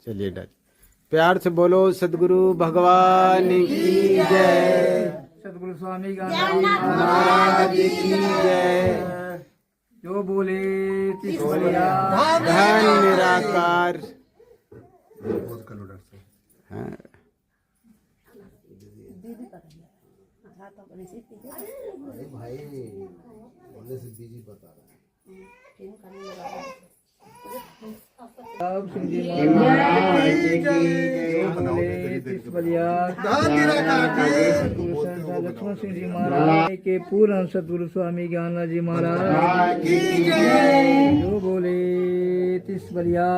चलिए डर प्यार से बोलो सदगुरु भगवान की जय, सदगुरु स्वामी महाराज की जय। जो बोले तिस बलिया धन निराकार। हाँ। भाई बोलने से बीजी बता रहा है। लक्ष्मण सिंह जी महाराज के पूर्ण सदगुरु स्वामी ज्ञान जी महाराज जो बोले तिस बलिया।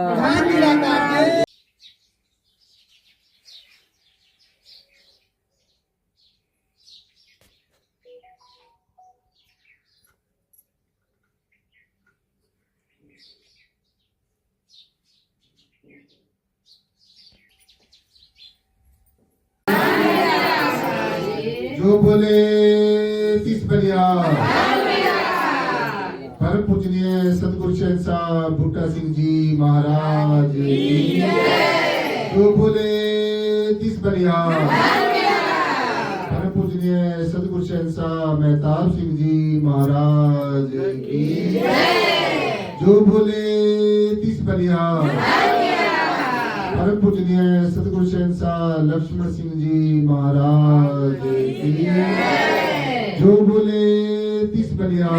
जो बोले तीस बलिया। परम पूजनीय सतगुरु शहंशाह बूटा सिंह जी महाराज की। जो बोले तीस बलिया। परम पूजनीय सतगुरु शहंशाह मेहताब सिंह जी महाराज की। जो बोले तीस बलिया। परम पूजनीय सतगुरु शहंशाह लक्ष्मण सिंह जी महाराज की। जो बोले तीस बलिया।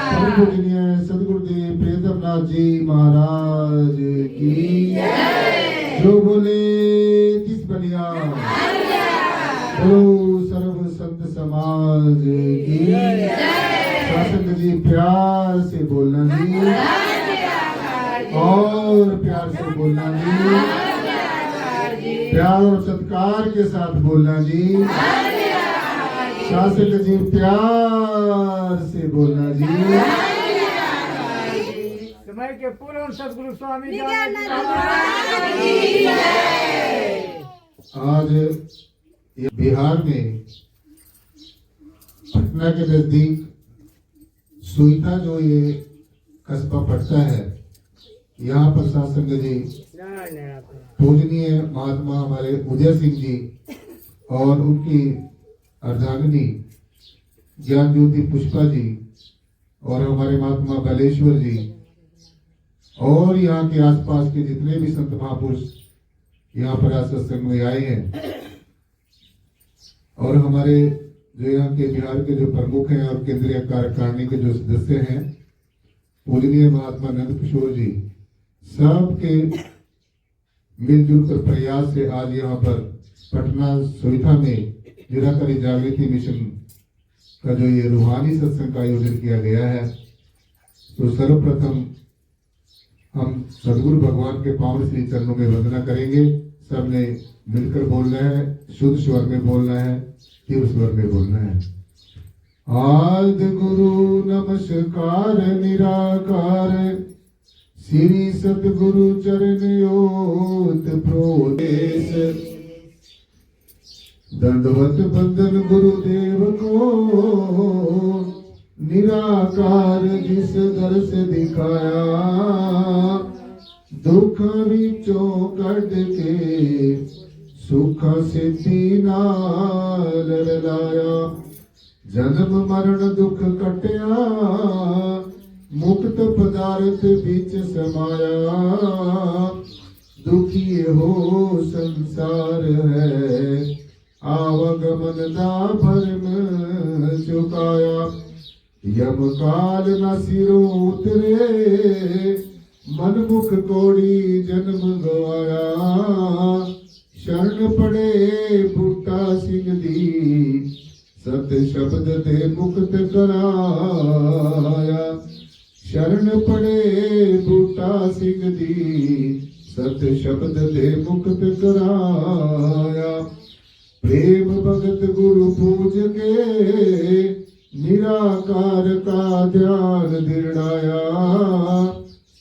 परम पूजनीय सतगुरुदेव प्रियतमनाथ जी महाराज की। जो बोले तीस बलिया। बोलो सर्व संत समाज की। शासन जी प्यार से बोलना जी, और प्यार से बोलना जी, प्यार और सत्कार के साथ बोलना जी। शासक जी प्यार से बोलना जी। समय के पूर्ण सदगुरु स्वामी आज ये बिहार में पटना के नजदीक सुईता जो ये कस्बा पड़ता है, यहाँ पर शासन जी पूजनीय महात्मा हमारे उदय सिंह जी और उनकी अर्धांगिनी ज्ञान ज्योति पुष्पा जी और हमारे महात्मा बलेश्वर जी और यहाँ के आसपास के जितने भी संत महापुरुष यहाँ पर आज सत्संग में आए हैं, और हमारे जो यहाँ के बिहार के जो प्रमुख हैं और केंद्रीय कार्यकारिणी के जो सदस्य हैं, पूजनीय महात्मा नंद किशोर जी, सबके मिलजुल कर प्रयास से आज यहाँ पर पटना सुईथा में निराकारी जागृति मिशन का जो ये रूहानी सत्संग का आयोजन किया गया है। तो सर्वप्रथम हम सदगुरु भगवान के पावन श्री चरणों में वंदना करेंगे। सबने मिलकर बोलना है, शुद्ध स्वर में बोलना है, तीव्र स्वर में बोलना है। आदि गुरु नमस्कार निराकार, श्री सतगुरु चरणयोत प्रोदेश। दंडवत बंदन गुरुदेव को, निराकार जिस दर्श दिखाया। दुख विचों कट के सुख सिद्धि नाल लाया। जन्म मरण दुख कटया, मुक्त पदार्थ बीच समाया। दुखी हो संसार है, आवागमन ना भरम चुकाया। यम काल न सिरो उतरे, मन मुख कोड़ी जन्म गवाया। शरण पड़े बूटा सिंह दी, सत शब्द दे मुक्त कराया। शरण पड़े बूटा सिंह दी, सत शब्द दे मुक्त कराया। प्रेम भगत गुरु पूज के, निराकार का ध्यान दृढ़ाया।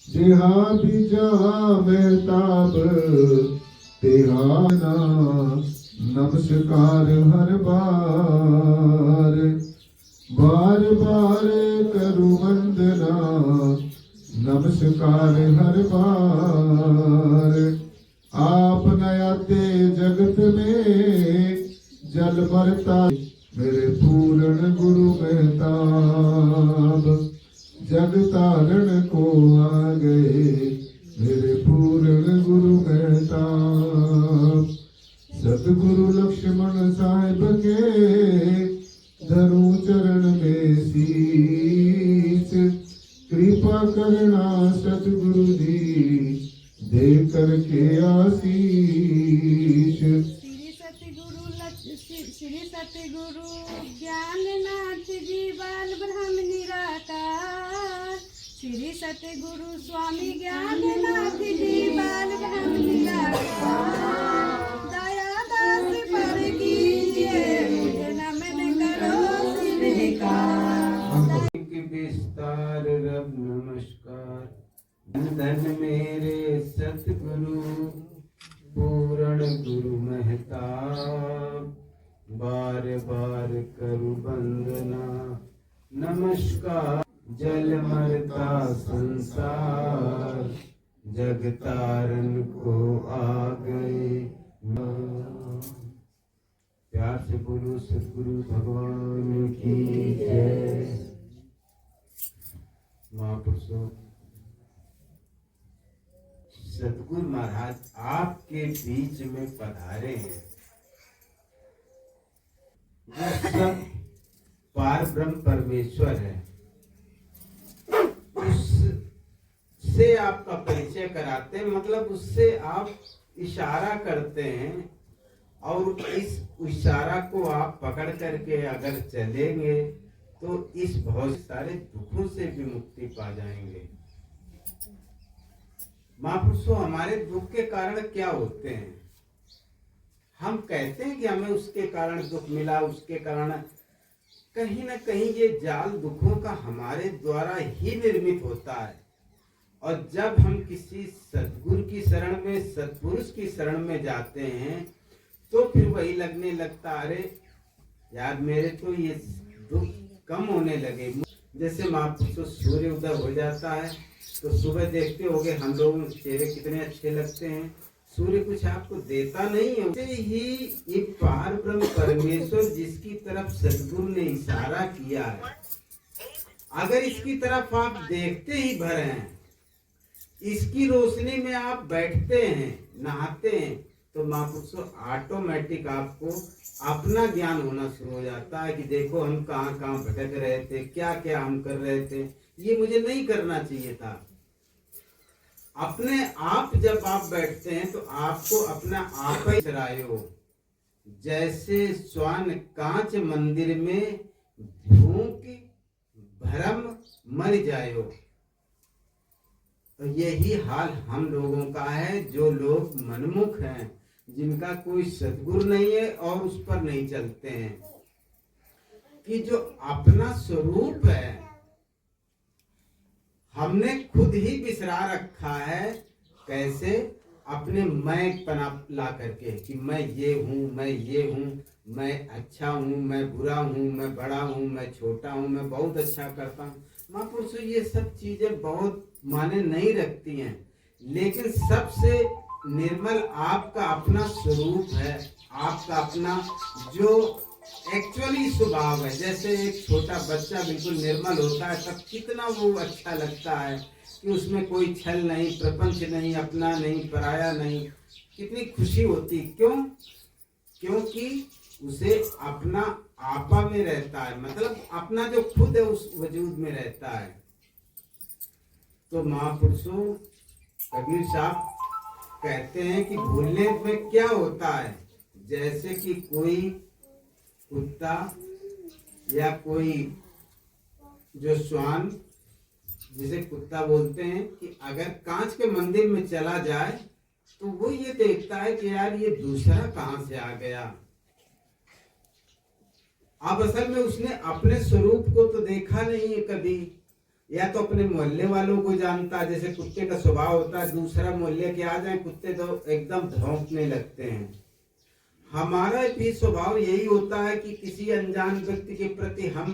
जहाँ भी जहाँ महताब तेहा नमस्कार हर बार। बार बार करु वंदना, नमस्कार नमस्कार हर बार। आप नयाते जगत में जल मरता मेरे पूर्ण गुरु मेहताब। जग तारण को आ गए मेरे पूर्ण गुरु मेहताब। सतगुरु लक्ष्मण साहिब के धरू चरण में शीश। कृपा करना सतगुरु जी दे करके आशीष। श्री सतगुरु ज्ञाननाथ जी बाल ब्रह्म निराकार। श्री सतगुरु स्वामी ज्ञाननाथ जी बाल ब्रह्म निराकार। दया दास पर कीजिए मुझे नमन करो स्वीकार। के विस्तार रब नमस्कार। धन मेरे सतगुरु पूर्ण गुरु महताब। बार बार करू वंदना नमस्कार। जल मरता संसार जग तारन को आ गए। प्यार से बोलो सतगुरु भगवान की जय। महापुरुषों, सतगुरु महाराज आपके बीच में पधारे हैं। वो सब पार ब्रह्म परमेश्वर है। उससे आपका परिचय कराते हैं, मतलब उससे आप इशारा करते हैं और इस इशारा को आप पकड़ करके अगर चलेंगे तो इस बहुत सारे दुखों से भी मुक्ति पा जाएंगे। महापुरुषों, हमारे दुख के कारण क्या होते हैं? हम कहते हैं कि हमें उसके कारण दुख मिला, उसके कारण कहीं ना कहीं ये जाल दुखों का हमारे द्वारा ही निर्मित होता है। और जब हम किसी सद्गुरु की शरण में, सत्पुरुष की शरण में जाते हैं तो फिर वही लगने लगता, अरे यार मेरे तो ये दुख कम होने लगे। जैसे महापुरुषों, सूर्य उदय हो जाता है तो सुबह देखते होगे हम लोगों के चेहरे कितने अच्छे लगते हैं। सूर्य कुछ आपको देता नहीं है। वैसे ही ये पार ब्रह्म परमेश्वर जिसकी तरफ सद्गुरु ने इशारा किया है, अगर इसकी तरफ आप देखते ही भर हैं, इसकी रोशनी में आप बैठते हैं, नहाते हैं, तो महापुरुषों ऑटोमेटिक आपको अपना ज्ञान होना शुरू हो जाता है कि देखो हम कहाँ कहाँ भटक रहे थे, क्या क्या हम कर रहे थे, ये मुझे नहीं करना चाहिए था। अपने आप जब आप बैठते हैं तो आपको अपना आप ही चरायो। जैसे श्वान कांच मंदिर में भूख भरम मर जायो। तो यही हाल हम लोगों का है, जो लोग मनमुख हैं, जिनका कोई सद्गुरु नहीं है और उस पर नहीं चलते हैं, कि जो अपना स्वरूप है हमने खुद ही बिसरा रखा है। कैसे? अपने मैं पना ला करके कि मैं ये हूँ, मैं ये हूँ, मैं अच्छा हूँ, मैं बुरा हूँ, मैं बड़ा हूँ, मैं छोटा हूँ, मैं बहुत अच्छा करता हूँ। महापुरुषों, ये सब चीजें बहुत माने नहीं रखती हैं, लेकिन सबसे निर्मल आपका अपना स्वरूप है, आपका अपना जो एक्चुअली स्वभाव है। जैसे एक छोटा बच्चा बिल्कुल निर्मल होता है तब कितना वो अच्छा लगता है कि उसमें कोई छल नहीं, प्रपंच नहीं, अपना नहीं, पराया नहीं, कितनी खुशी होती। क्यों? क्योंकि उसे अपना आपा में रहता है, मतलब अपना जो खुद है उस वजूद में रहता है। तो महापुरुषों, कबीर साहब कहते हैं कि भूलने में क्या होता है, जैसे कि कोई कुत्ता या कोई जो श्वान, जिसे कुत्ता बोलते हैं, कि अगर कांच के मंदिर में चला जाए तो वो ये देखता है कि यार ये दूसरा कहां से आ गया। अब असल में उसने अपने स्वरूप को तो देखा नहीं है कभी, या तो अपने मोहल्ले वालों को जानता है। जैसे कुत्ते का स्वभाव होता है, दूसरा मोहल्ले के आ जाए कुत्ते तो एकदम भौंकने लगते हैं। हमारा भी स्वभाव यही होता है कि किसी अनजान व्यक्ति के प्रति हम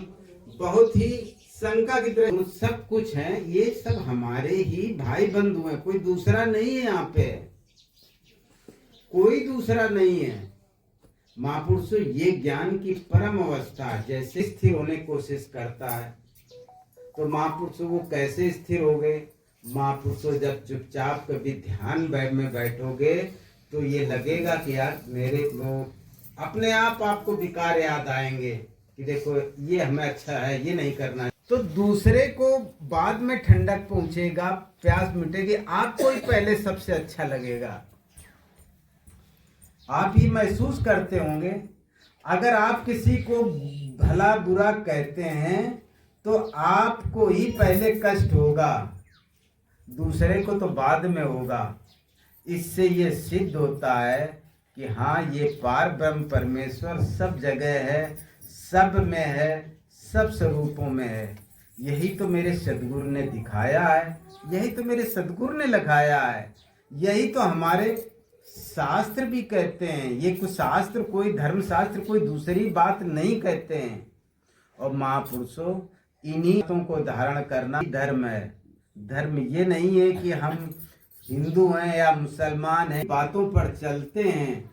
बहुत ही शंका की तरह सब कुछ है, ये सब हमारे ही भाई बंधु हैं, कोई दूसरा नहीं है। यहाँ पे कोई दूसरा नहीं है। महापुरुषों, ये ज्ञान की परम अवस्था जैसे स्थिर होने की कोशिश करता है, तो महापुरुषों वो कैसे स्थिर हो गए? महापुरुषों, जब चुपचाप कभी ध्यान में बैठोगे तो ये लगेगा कि यार मेरे को अपने आप आपको विकार याद आएंगे कि देखो ये हमें अच्छा है, ये नहीं करना है। तो दूसरे को बाद में ठंडक पहुंचेगा, प्यास मिटेगी, आपको ही पहले सबसे अच्छा लगेगा। आप ही महसूस करते होंगे, अगर आप किसी को भला बुरा कहते हैं तो आपको ही पहले कष्ट होगा, दूसरे को तो बाद में होगा। इससे ये सिद्ध होता है कि हाँ, ये पार ब्रह्म परमेश्वर सब जगह है, सब में है, सब स्वरूपों में है। यही तो मेरे सद्गुरु ने दिखाया है, यही तो मेरे सद्गुरु ने लगाया है, यही तो हमारे शास्त्र भी कहते हैं। ये कुछ शास्त्र, कोई धर्म शास्त्र कोई दूसरी बात नहीं कहते हैं। और महापुरुषों, इन्हीं बातों को धारण करना धर्म है। धर्म ये नहीं है कि हम हिंदू हैं या मुसलमान हैं, बातों पर चलते हैं।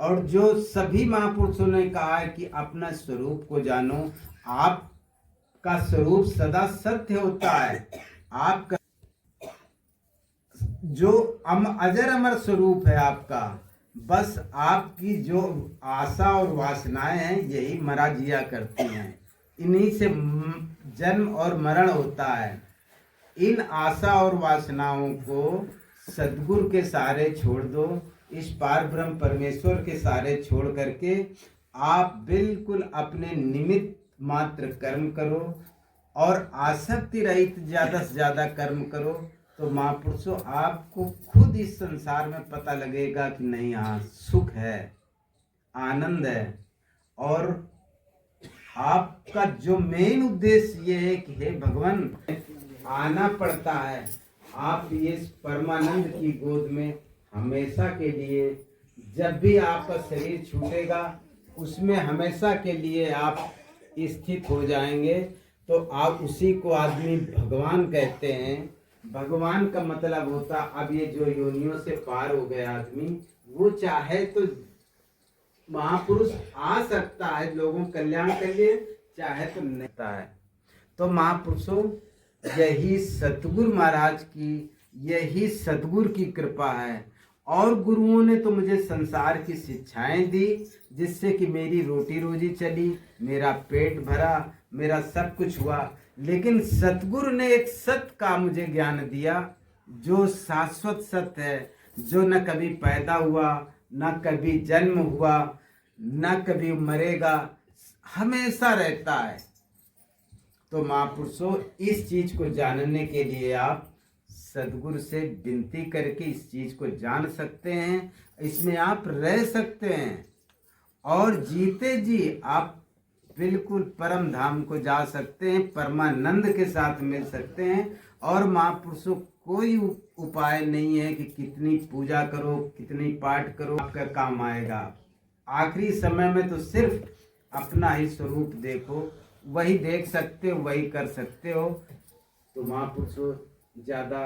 और जो सभी महापुरुषों ने कहा है कि अपना स्वरूप को जानो, आपका स्वरूप सदा सत्य होता है। आपका जो अजर अमर स्वरूप है आपका, बस आपकी जो आशा और वासनाएं हैं यही मरा जिया करती हैं। इन्हीं से जन्म और मरण होता है। इन आशा और वासनाओं को सद्गुरु के सहारे छोड़ दो, इस पार ब्रह्म परमेश्वर के सहारे छोड़ करके आप बिल्कुल अपने निमित्त मात्र कर्म करो और आसक्ति रहित ज्यादा से ज्यादा कर्म करो। तो महापुरुषों, आपको खुद इस संसार में पता लगेगा कि नहीं, हाँ सुख है, आनंद है। और आपका जो मेन उद्देश्य ये है कि हे भगवान, आना पड़ता है आप ये परमानंद की गोद में हमेशा के लिए। जब भी आपका शरीर छूटेगा उसमें हमेशा के लिए आप स्थित हो जाएंगे। तो आप उसी को आदमी भगवान कहते हैं। भगवान का मतलब होता, अब ये जो योनियों से पार हो गया आदमी, वो चाहे तो महापुरुष आ सकता है लोगों कल्याण के लिए, चाहे तो नहीं है। तो महापुरुषों, यही सतगुरु महाराज की, यही सतगुरु की कृपा है। और गुरुओं ने तो मुझे संसार की शिक्षाएं दी जिससे कि मेरी रोटी रोजी चली, मेरा पेट भरा, मेरा सब कुछ हुआ। लेकिन सतगुरु ने एक सत्य का मुझे ज्ञान दिया जो शाश्वत सत्य है, जो न कभी पैदा हुआ, न कभी जन्म हुआ, न कभी मरेगा, हमेशा रहता है। तो महापुरुषों, इस चीज को जानने के लिए आप सद्गुरु से विनती करके इस चीज को जान सकते हैं, इसमें आप रह सकते हैं और जीते जी आप बिल्कुल परम धाम को जा सकते हैं, परमानंद के साथ मिल सकते हैं। और महापुरुषों, कोई उपाय नहीं है कि कितनी पूजा करो, कितनी पाठ करो, आपका काम आएगा। आखिरी समय में तो सिर्फ अपना ही स्वरूप देखो, वही देख सकते हो, वही कर सकते हो। तो महापुरुषों, ज्यादा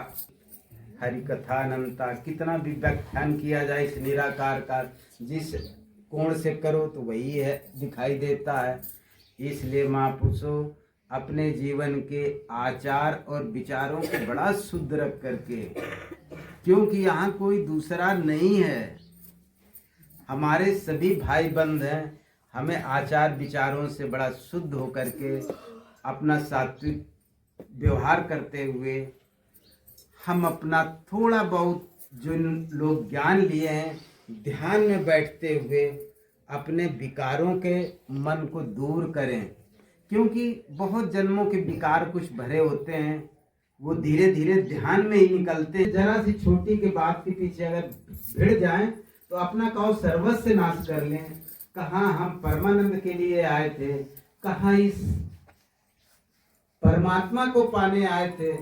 हरि कथा अनंता, कितना भी व्याख्यान किया जाए इस निराकार का, जिस कोण से करो तो वही है, दिखाई देता है। इसलिए महापुरुषों, अपने जीवन के आचार और विचारों को बड़ा शुद्ध रख करके, क्योंकि यहाँ कोई दूसरा नहीं है, हमारे सभी भाई बंद हैं। हमें आचार विचारों से बड़ा शुद्ध होकर के अपना सात्विक व्यवहार करते हुए, हम अपना थोड़ा बहुत जो लोग ज्ञान लिए हैं, ध्यान में बैठते हुए अपने विकारों के मन को दूर करें। क्योंकि बहुत जन्मों के विकार कुछ भरे होते हैं, वो धीरे धीरे ध्यान में ही निकलते हैं। जरा सी छोटी के बात के पीछे अगर भिड़ जाएं तो अपना कहो सर्वस्व नाश कर लें। कहाँ हम परमानंद के लिए आए थे, कहाँ इस परमात्मा को पाने आए थे,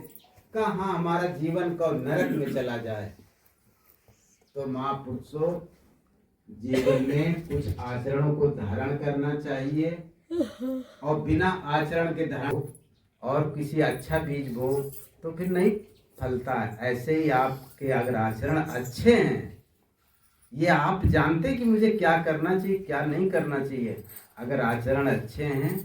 कहाँ हमारा जीवन को नरक में चला जाए। तो महापुरुषों, जीवन में कुछ आचरणों को धारण करना चाहिए। और बिना आचरण के धर्म और किसी अच्छा बीज बो तो फिर नहीं फलता है। ऐसे ही आपके अगर आचरण अच्छे हैं, ये आप जानते कि मुझे क्या करना चाहिए क्या नहीं करना चाहिए, अगर आचरण अच्छे हैं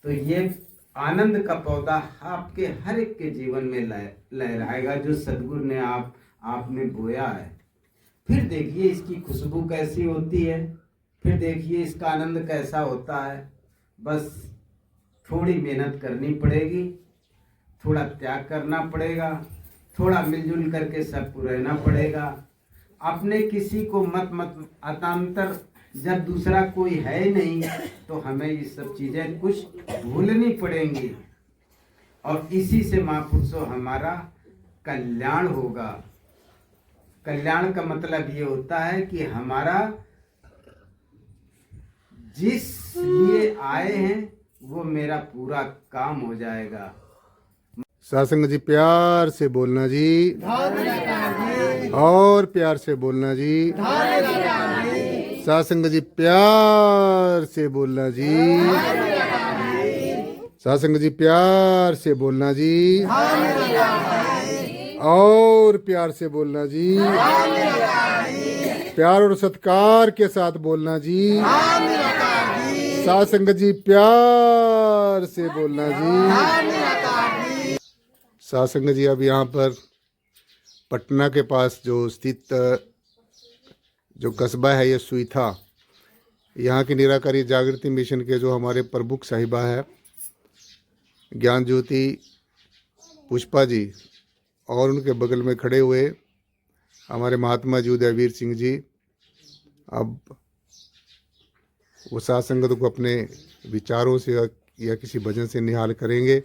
तो ये आनंद का पौधा आपके हर एक के जीवन में लहराएगा जो सद्गुरु ने आप में बोया है। फिर देखिए इसकी खुशबू कैसी होती है, फिर देखिए इसका आनंद कैसा होता है। बस थोड़ी मेहनत करनी पड़ेगी, थोड़ा त्याग करना पड़ेगा, थोड़ा मिलजुल करके सबको रहना पड़ेगा। अपने किसी को मत अतांतर, जब दूसरा कोई है नहीं तो हमें ये सब चीज़ें कुछ भूलनी पड़ेंगी और इसी से महापुरुषों हमारा कल्याण होगा। कल्याण का मतलब ये होता है कि हमारा जिस लिए आए हैं वो मेरा पूरा काम हो जाएगा। सासंग जी प्यार से बोलना जी, और प्यार से बोलना जी। सासंग जी प्यार से बोलना जी, सासंग जी प्यार से बोलना जी, और प्यार से बोलना जी, प्यार और सत्कार के साथ बोलना जी। सासंग जी प्यार से बोलना जी। सासंग जी अब यहाँ पर पटना के पास जो स्थित जो कस्बा है ये सुईथा, यहाँ की निराकारी जागृति मिशन के जो हमारे प्रमुख साहिबा है ज्ञान ज्योति पुष्पा जी, और उनके बगल में खड़े हुए हमारे महात्मा जी उदयवीर सिंह जी, अब वो साथ संगत को अपने विचारों से या किसी भजन से निहाल करेंगे।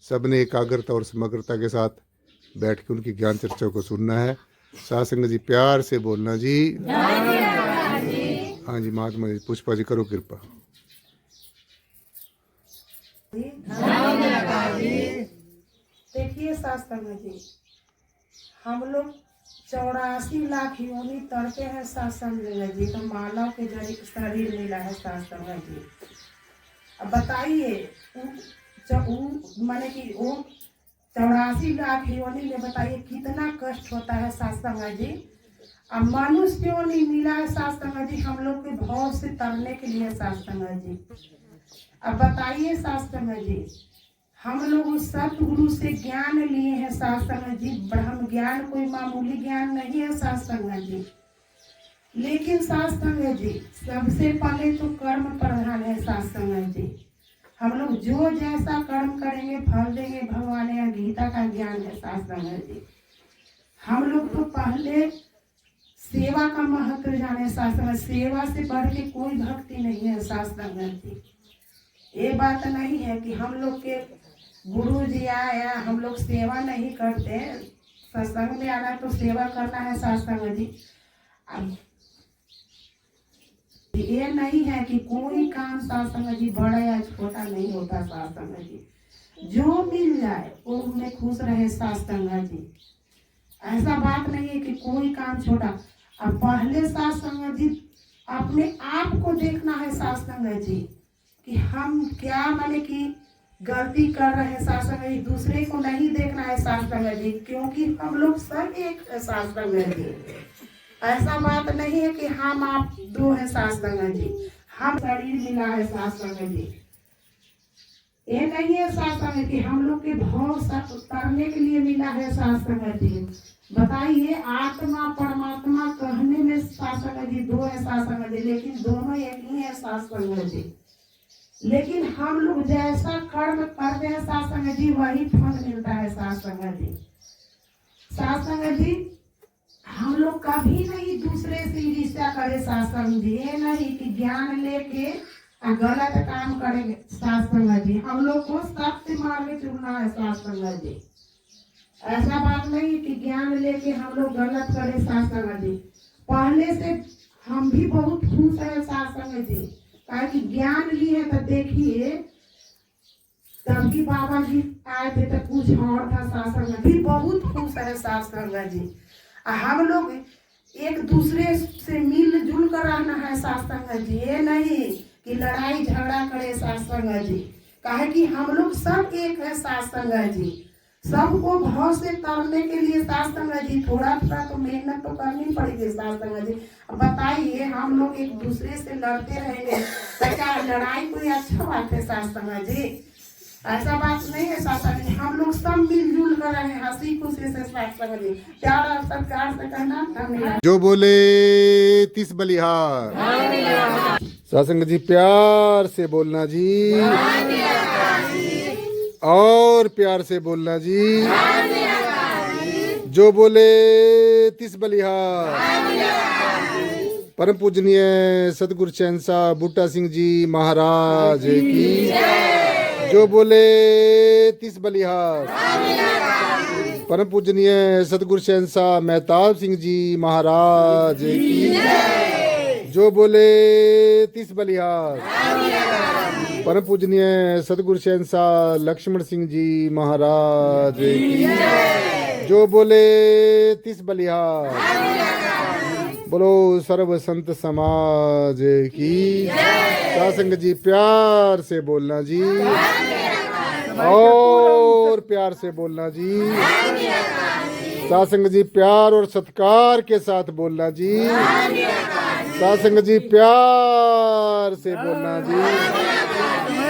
सब ने एकाग्रता और समग्रता के साथ बैठ के उनकी ज्ञान चर्चा को सुनना है। साथ संगत जी प्यार से बोलना जी। हाँ जी महात्मा जी पुष्पा जी करो कृपा। देखिए शास्त्र जी, हम लोग 84 लाख योनि तड़के हैं शास्त्र जी, तो मानव के जरिए शरीर मिला है शास्त्र जी। अब बताइए माने कि वो 84 लाख योनि में बताइए कितना कष्ट होता है शास्त्र जी। अब मनुष्य योनि मिला है शास्त्र जी हम लोग के भव से तरने के लिए शास्त्र जी। अब बताइए शास्त्र जी, हम लोग सतगुरु से ज्ञान लिए हैं शास्त्र जी। ब्रह्म ज्ञान कोई मामूली ज्ञान नहीं है शास्त्र जी। लेकिन शास्त्र जी सबसे पहले तो कर्म प्रधान है शास्त्र जी। हम लोग जो जैसा कर्म करेंगे फल देंगे, भगवान या गीता का ज्ञान है शास्त्र जी। हम लोग तो पहले सेवा का महत्व जाने शास्त्र, सेवा से बढ़ के कोई भक्ति नहीं है शास्त्र जी। ये बात नहीं है कि हम लोग के गुरु जी आया हम लोग सेवा नहीं करते, सत्संग में आना तो सेवा करना है शास्त्र जी। अब ये नहीं है कि कोई काम शास्त्र जी बड़ा या छोटा नहीं होता शास्त्र जी। जो मिल जाए वो उनमें खुश रहे शास्त्र जी। ऐसा बात नहीं है कि कोई काम छोटा। अब पहले शास्त्र जी अपने आप को देखना है शास्त्र जी कि हम क्या माने कि गलती कर रहे हैं शास्त्र जी। दूसरे को नहीं देखना है शास्त्र जी, क्योंकि हम लोग सब एक है शास्त्र जी। ऐसा बात नहीं है कि हम आप दो है शास्त्र जी, हम शरीर मिला है शास्त्र जी। ये नहीं है शास्त्र कि हम लोग के भाव करने के लिए मिला है शास्त्र जी। बताइए आत्मा परमात्मा कहने में शास्त्र जी दो है शास्त्र जी, लेकिन दोनों एक ही है शास्त्र जी। लेकिन हम लोग जैसा कर्म करते हैं शास्त्र जी वही फल मिलता है शास्त्र जी। शास्त्र जी हम लोग कभी नहीं दूसरे से ईर्ष्या करे शास्त्र जी। ये नहीं कि ज्ञान लेके गलत काम करेंगे शास्त्र जी। हम लोग को सत्य मार्ग चुनना है शास्त्र जी। ऐसा बात नहीं कि ज्ञान लेके हम लोग गलत करें शास्त्र जी। पहले से हम भी बहुत खुश है शास्त्र जी, ताकि ज्ञान लिए तो देखिए तभी बाबा जी आए थे तो कुछ और था शास्त्र भी बहुत खुश है शास्त्र जी। हम लोग एक दूसरे से मिलजुल कर रहना है शास्त्र जी। ये नहीं कि लड़ाई झगड़ा करे साथ संगत जी। काहे कि हम लोग सब एक है साथ संगत जी। सबको भाव से करने के लिए साथ संगत जी थोड़ा थोड़ा तो मेहनत तो करनी पड़ेगी साथ संगत जी। अब बताइए हम लोग एक दूसरे से लड़ते रहेंगे तो क्या लड़ाई कोई अच्छा बात है साथ संगत जी? ऐसा बात नहीं है साथ संगत जी। हम लोग सब मिलजुल कर रहे हंसी खुशी से साथ संगत जी, प्यार और सत्कार से कहना धन्यवाद। जो बोले तिस बलिहार। सत्संग जी प्यार से बोलना जी, और प्यार से बोलना जी। जो बोले तिस बलिहार। परम पूजनीय सतगुरु शहंशाह बूटा सिंह जी महाराज की। जो बोले तिस बलिहार। परम पूजनीय सतगुरु शहंशाह मेहताब सिंह जी महाराज की। जो बोले तिस बलिहार। परम पूजनीय सतगुरु शहंशाह लक्ष्मण सिंह जी महाराज की। जो बोले तिस बलिहार। बोलो सर्व संत समाज की। सासंग जी प्यार से बोलना जी, और प्यार से बोलना जी। सासंग जी प्यार और सत्कार के साथ बोलना जी। सासंग जी प्यार से बोलना जी।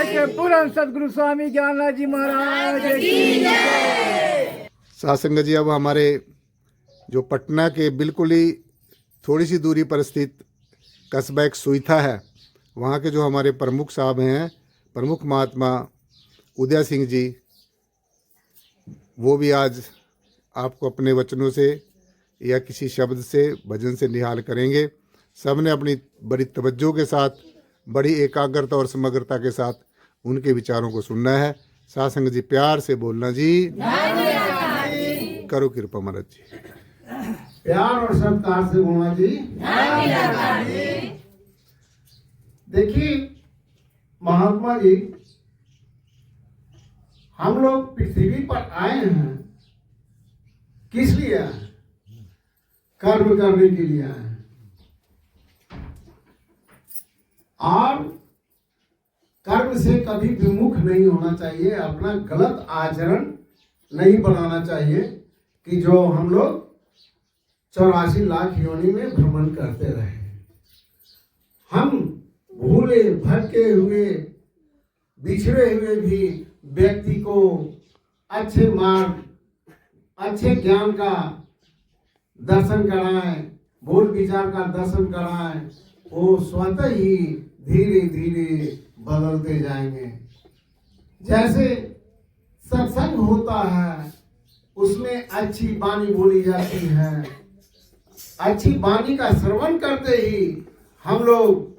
के पूर्ण सदगुरु स्वामी ज्ञाननाथ जी महाराज की। सासंग जी अब हमारे जो पटना के बिल्कुल ही थोड़ी सी दूरी पर स्थित कस्बा एक सुईथा है, वहाँ के जो हमारे प्रमुख साहब हैं, प्रमुख महात्मा उदय सिंह जी, वो भी आज आपको अपने वचनों से या किसी शब्द से भजन से निहाल करेंगे। सब ने अपनी बड़ी तवज्जो के साथ, बड़ी एकाग्रता और समग्रता के साथ उनके विचारों को सुनना है। सासंग जी प्यार से बोलना जी। करो कृपा महाराज जी। प्यार और सत्कार से बोलना जी। देखिए महात्मा जी, हम लोग पृथ्वी पर आए हैं किस लिए आए? कर्म करने के लिए आए हैं। और कर्म से कभी विमुख नहीं होना चाहिए, अपना गलत आचरण नहीं बनाना चाहिए कि जो हम लोग 84 लाख योनि में भ्रमण करते रहे। हम भूले भटके हुए बिछड़े हुए भी व्यक्ति को अच्छे मार्ग, अच्छे ज्ञान का दर्शन कराएं, बोल विचार का दर्शन कराएं, वो स्वतः ही धीरे धीरे बदलते जाएंगे। जैसे सत्संग होता है, उसमें अच्छी वाणी बोली जाती है, अच्छी वाणी का श्रवण करते ही हम लोग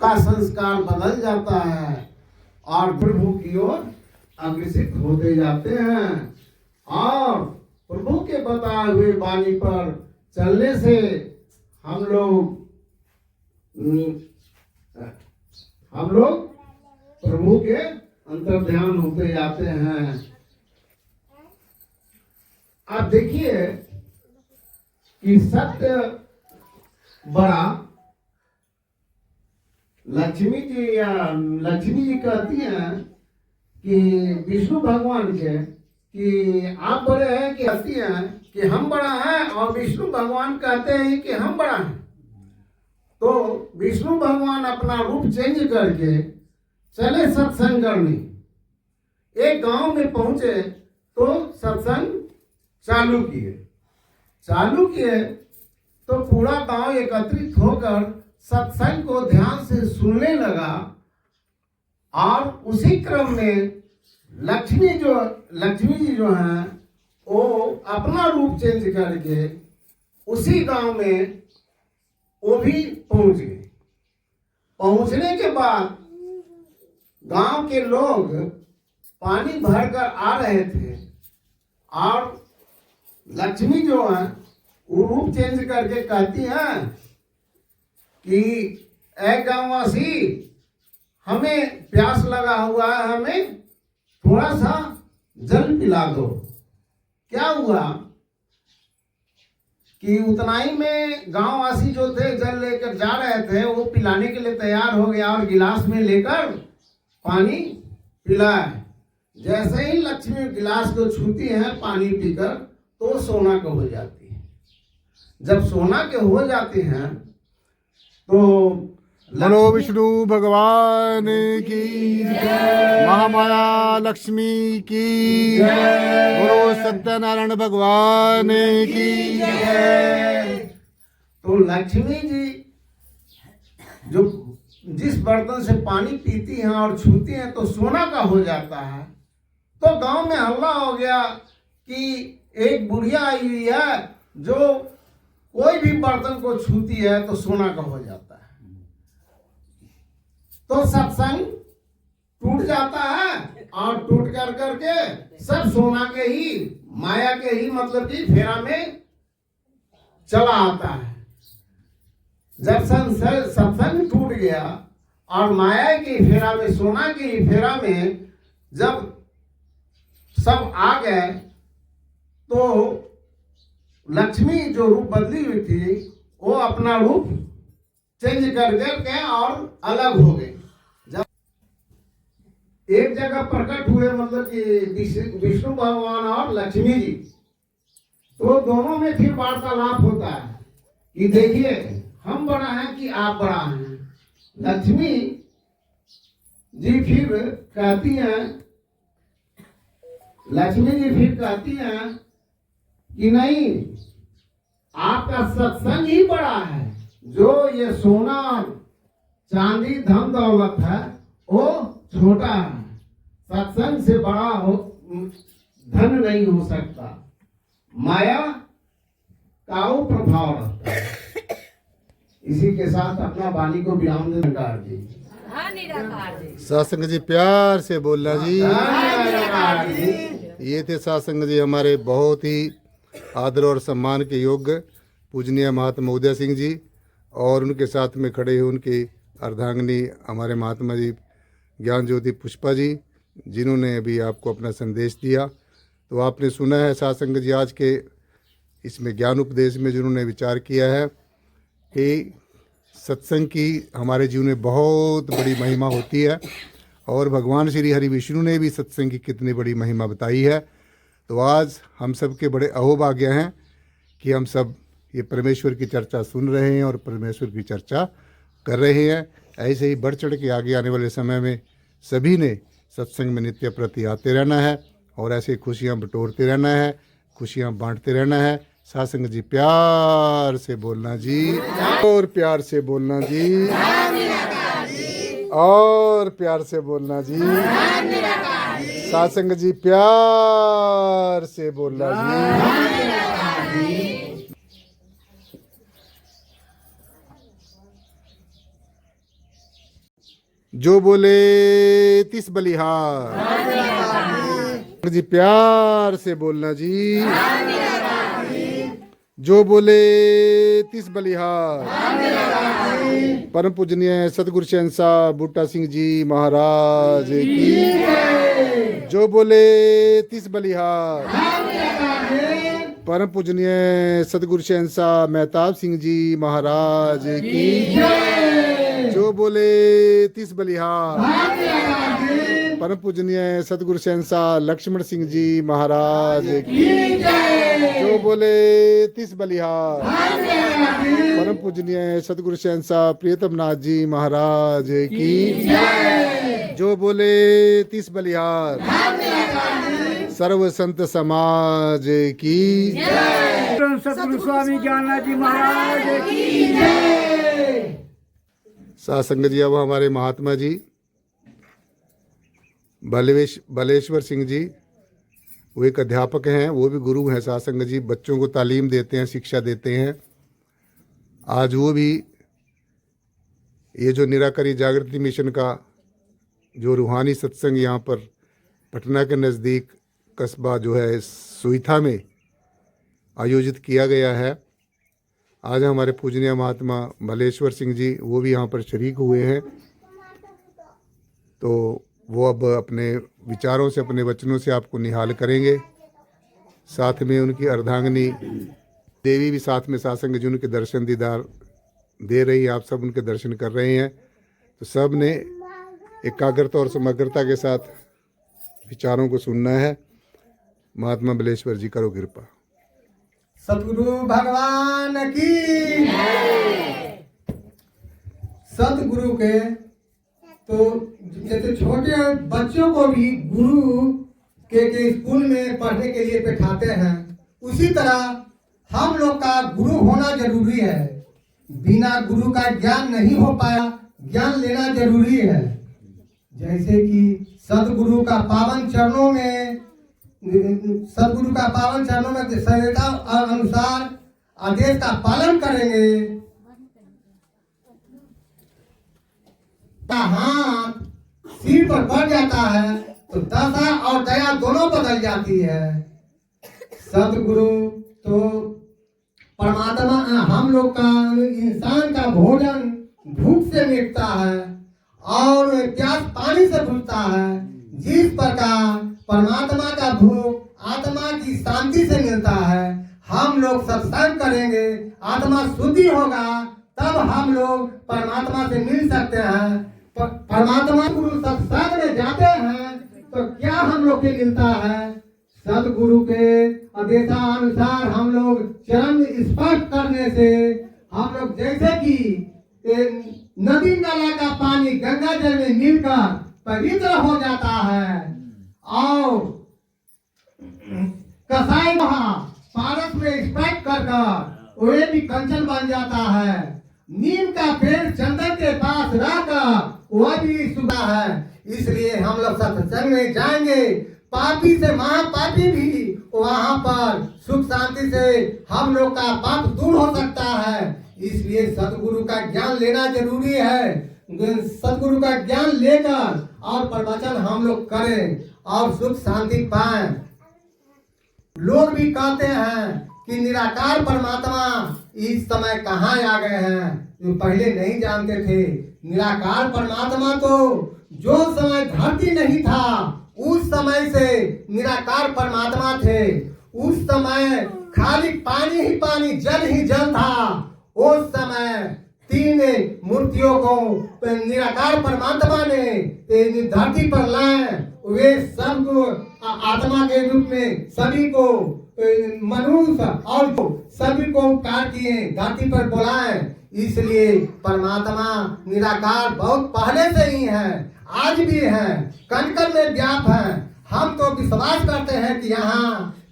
का संस्कार बदल जाता है और प्रभु की ओर अग्रसित होते जाते हैं। और प्रभु के बताए हुए वाणी पर चलने से हम लोग प्रभु के अंतर्ध्यान होते जाते हैं। आप देखिए कि सत्य बड़ा, लक्ष्मी जी कहती हैं कि विष्णु भगवान के कि आप बड़े हैं, कि कहती हैं कि हम बड़ा हैं, और विष्णु भगवान कहते हैं कि हम बड़ा हैं। तो विष्णु भगवान अपना रूप चेंज करके चले सत्संग करने। एक गांव में पहुंचे तो सत्संग चालू किए तो पूरा गांव एकत्रित होकर सत्संग को ध्यान से सुनने लगा। और उसी क्रम में लक्ष्मी जी जो हैं, वो अपना रूप चेंज करके उसी गांव में वो भी पहुंच गए। पहुंचने के बाद गांव के लोग पानी भरकर आ रहे थे और लक्ष्मी जो है वो रूप चेंज करके कहती हैं कि ऐ गांववासी, हमें प्यास लगा हुआ है, हमें थोड़ा सा जल पिला दो। क्या हुआ कि उतना ही में गांव वासी जो थे जल लेकर जा रहे थे, वो पिलाने के लिए तैयार हो गया और गिलास में लेकर पानी पिलाए। जैसे ही लक्ष्मी गिलास को छूती है पानी पीकर, तो सोना के हो जाती है। जब सोना के हो जाती हैं तो बोलो विष्णु भगवान की महामाया लक्ष्मी की बोलो सत्यनारायण भगवान की। तो लक्ष्मी जी जो जिस बर्तन से पानी पीती हैं और छूती हैं तो सोना का हो जाता है। तो गांव में हल्ला हो गया कि एक बुढ़िया आई हुई है जो कोई भी बर्तन को छूती है तो सोना का हो जाता है। तो सत्संग टूट जाता है और टूट कर करके सब सोना के ही, माया के ही मतलब कि फेरा में चला आता है। जब सत्संग टूट गया और माया की फेरा में, सोना की फेरा में जब सब आ गए तो लक्ष्मी जो रूप बदली हुई थी वो अपना रूप चेंज कर करके और अलग हो गई। जब एक जगह प्रकट हुए मतलब कि विष्णु भगवान और लक्ष्मी जी, तो दोनों में फिर वार्तालाप होता है कि देखिए हम बड़ा हैं कि आप बड़ा हैं। लक्ष्मी जी फिर कहती हैं कि नहीं, आपका सत्संग ही बड़ा है। जो ये सोना चांदी धन दौलत है वो छोटा है, सत्संग से बड़ा हो धन नहीं हो सकता। माया का वो प्रभाव रहता है। इसी के साथ अपना वाणी को विराम दे जी। सत्संग जी प्यार से बोलना जी। ये थे सत्संग जी हमारे बहुत ही आदर और सम्मान के योग्य पूजनीय महात्मा उदय सिंह जी, और उनके साथ में खड़े हुए उनकी अर्धांगिनी हमारे महात्मा जी ज्ञान ज्योति पुष्पा जी, जिन्होंने अभी आपको अपना संदेश दिया। तो आपने सुना है सत्संग जी आज के इसमें ज्ञान उपदेश में जिन्होंने विचार किया है कि सत्संग की हमारे जीवन में बहुत बड़ी महिमा होती है, और भगवान श्री हरि विष्णु ने भी सत्संग की कितनी बड़ी महिमा बताई है। तो आज हम सब के बड़े अहोभाग्य हैं कि हम सब ये परमेश्वर की चर्चा सुन रहे हैं और परमेश्वर की चर्चा कर रहे हैं। ऐसे ही बढ़ चढ़ के आगे आने वाले समय में सभी ने सत्संग में नित्य प्रति आते रहना है और ऐसे खुशियाँ बटोरते रहना है, खुशियाँ बांटते रहना है। सत्संग जी प्यार से बोलना जी, और प्यार से बोलना जी, और प्यार से बोलना जी। सत्संग जी प्यार से बोलना जी। जो बोले तिस बलिहार जी, प्यार से बोलना जी। जो बोले तिस बलिहार। परम पूजनीय सतगुरु शहंशाह बूटा सिंह जी महाराज की। जो बोले तिस बलिहार। परम पूजनीय सतगुरु शहंशाह मेहताब सिंह जी महाराज की। जो बोले तिस बलिहार। परम पूजनीय सतगुरु शहंशाह लक्ष्मण सिंह जी महाराज की। जो बोले तिस बलिहार। परम पूजनीय सतगुरु शहंशाह प्रियतम नाथ जी महाराज की। जो बोले तिस बलिहार। सर्व संत समाज की। सतगुरु स्वामी ज्ञाननाथ जी महाराज की। सत्संग जी अब हमारे महात्मा जी बलेश्वर सिंह जी, वो एक अध्यापक हैं, वो भी गुरु हैं। सत्संग जी बच्चों को तालीम देते हैं, शिक्षा देते हैं। आज वो भी ये जो निराकारी जागृति मिशन का जो रूहानी सत्संग यहाँ पर पटना के नज़दीक कस्बा जो है सुईथा में आयोजित किया गया है, आज हमारे पूजनीय महात्मा भलेश्वर सिंह जी वो भी यहाँ पर शरीक हुए हैं। तो वो अब अपने विचारों से, अपने वचनों से आपको निहाल करेंगे। साथ में उनकी अर्धांगिनी देवी भी साथ में सत्संग जी उनके दर्शन दीदार दे रही है, आप सब उनके दर्शन कर रहे हैं। तो सब ने एकाग्रता और समग्रता के साथ विचारों को सुनना है। महात्मा बलेश्वर जी करो कृपा। सतगुरु भगवान की सतगुरु के तो जैसे छोटे बच्चों को भी गुरु के स्कूल में पढ़ने के लिए बैठाते हैं, उसी तरह हम लोग का गुरु होना जरूरी है। बिना गुरु का ज्ञान नहीं हो पाया, ज्ञान लेना जरूरी है। जैसे कि सतगुरु का पावन चरणों में संहिता अनुसार आदेश का पालन करेंगे, हाथ सिर पर बढ़ जाता है तो दशा और दया दोनों बदल जाती है। सतगुरु तो परमात्मा, हम लोग का इंसान का भोजन भूख से मिटता है और प्यास पानी से बुझता है। जिस प्रकार परमात्मा का भूख आत्मा की शांति से मिलता है, हम लोग सत्संग करेंगे, आत्मा शुद्धि होगा, तब हम लोग परमात्मा से मिल सकते हैं। परमात्मा गुरु सत्संग में जाते हैं तो क्या हम लोग के मिलता है? सतगुरु के आदेशानुसार हम लोग चरण स्पर्श करने से हम लोग जैसे कि नदी नाला का पानी गंगा जल में मिलकर पवित्र हो जाता है और कसाई पारस में स्पर्श कर वे भी कंचन बन जाता है। नीम का पेड़ चंदन के पास रहकर वह भी सुधा है। इसलिए हम लोग सत्संग में जाएंगे, पापी से महापापी भी वहाँ पर सुख शांति से हम लोग का पाप दूर हो सकता है। इसलिए सतगुरु का ज्ञान लेना जरूरी है। सतगुरु का ज्ञान लेकर और प्रवचन हम लोग करें और सुख शांति पाएं। लोग भी कहते हैं कि निराकार परमात्मा इस समय कहाँ आ गए हैं, जो पहले नहीं जानते थे। निराकार परमात्मा तो जो समय धरती नहीं था उस समय से निराकार परमात्मा थे। उस समय खाली पानी ही पानी, जल ही जल था। उस समय तीन मूर्तियों को निराकार परमात्मा ने धरती पर लाए। वे सब आत्मा के रूप में सभी को मनुष्य और सभी को उपकार किए, धरती पर बुलाए। इसलिए परमात्मा निराकार बहुत पहले से ही है, आज भी है, कण-कण में व्याप है। हम तो विश्वास करते हैं कि यहाँ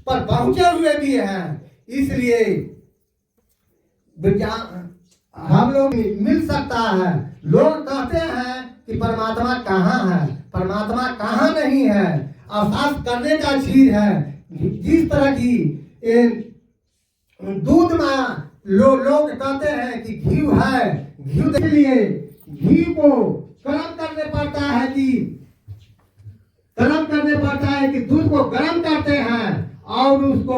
पर पहुंचे हुए भी हैं। इसलिए विज्ञान हम लोग मिल सकता है। लोग कहते हैं कि परमात्मा कहाँ है, परमात्मा कहाँ नहीं है। अहसास करने का चीज है। जिस तरह की दूध में लोग कहते हैं कि घी है, घी के लिए घी को गर्म करने पड़ता है कि दूध को गर्म करते हैं और उसको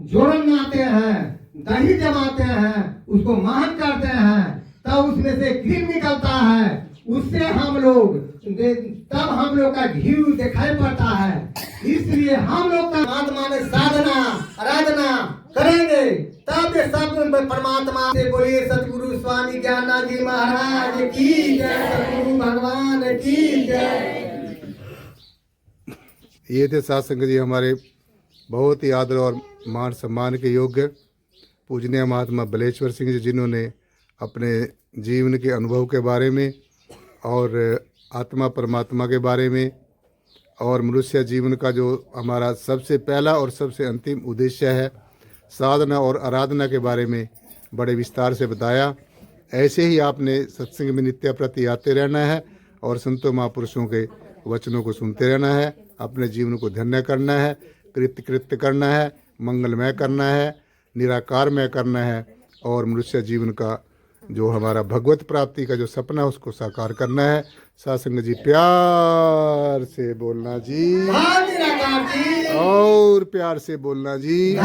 जोड़न बनाते हैं, दही जमाते हैं, उसको महन करते हैं, तब उसमें से क्रीम निकलता है। उससे हम लोग तब हम लोग का घी दिखाई पड़ता है। इसलिए हम लोग का परमात्मा में साधना आराधना करेंगे, तब ये सब परमात्मा से बोलिए सतगुरु स्वामी ज्ञानानंद जी महाराज की जय, सतगुरु भगवान की जय। ये थे सत्संग जी हमारे बहुत ही आदर और मान सम्मान के योग्य पूजनीय महात्मा बलेश्वर सिंह जी, जिन्होंने अपने जीवन के अनुभव के बारे में और आत्मा परमात्मा के बारे में और मनुष्य जीवन का जो हमारा सबसे पहला और सबसे अंतिम उद्देश्य है साधना और आराधना के बारे में बड़े विस्तार से बताया। ऐसे ही आपने सत्संग में नित्य प्रति आते रहना है और संतों महापुरुषों के वचनों को सुनते रहना है। अपने जीवन को धन्य करना है, कृत्य करना है, मंगलमय करना है, निराकारमय करना है और मनुष्य जीवन का जो हमारा भगवत प्राप्ति का जो सपना है उसको साकार करना है। सत्संग जी प्यार से बोलना जी, और प्यार से बोलना जी।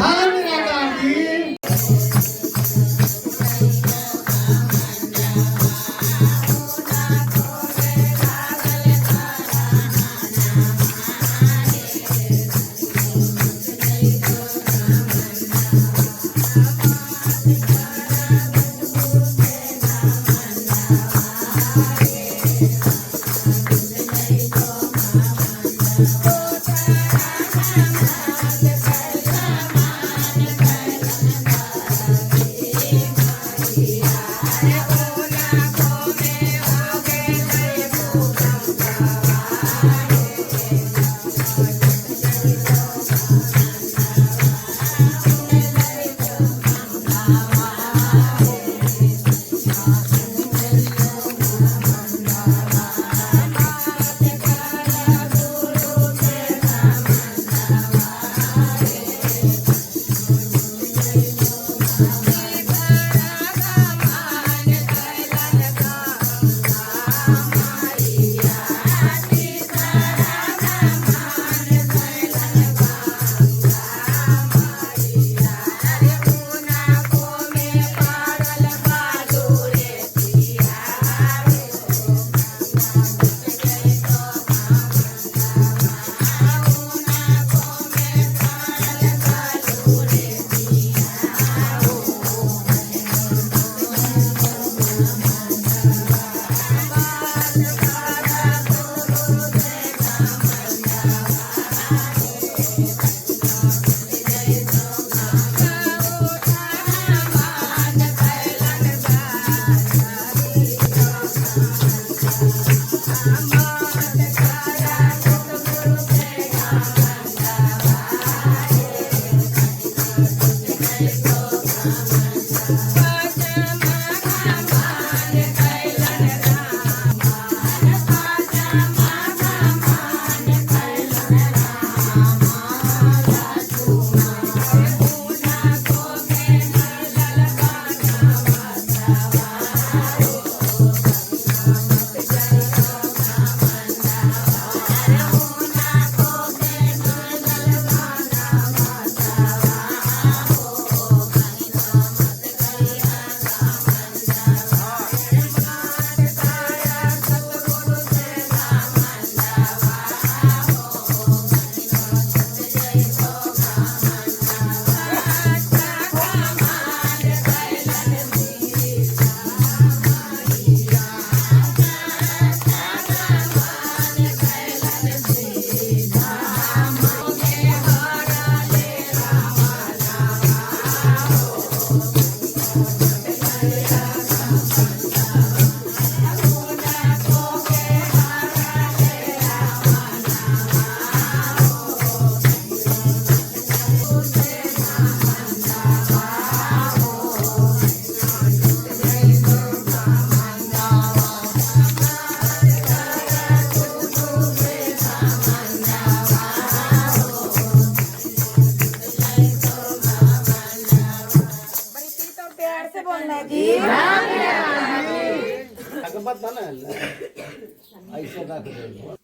ऐसे रख दे।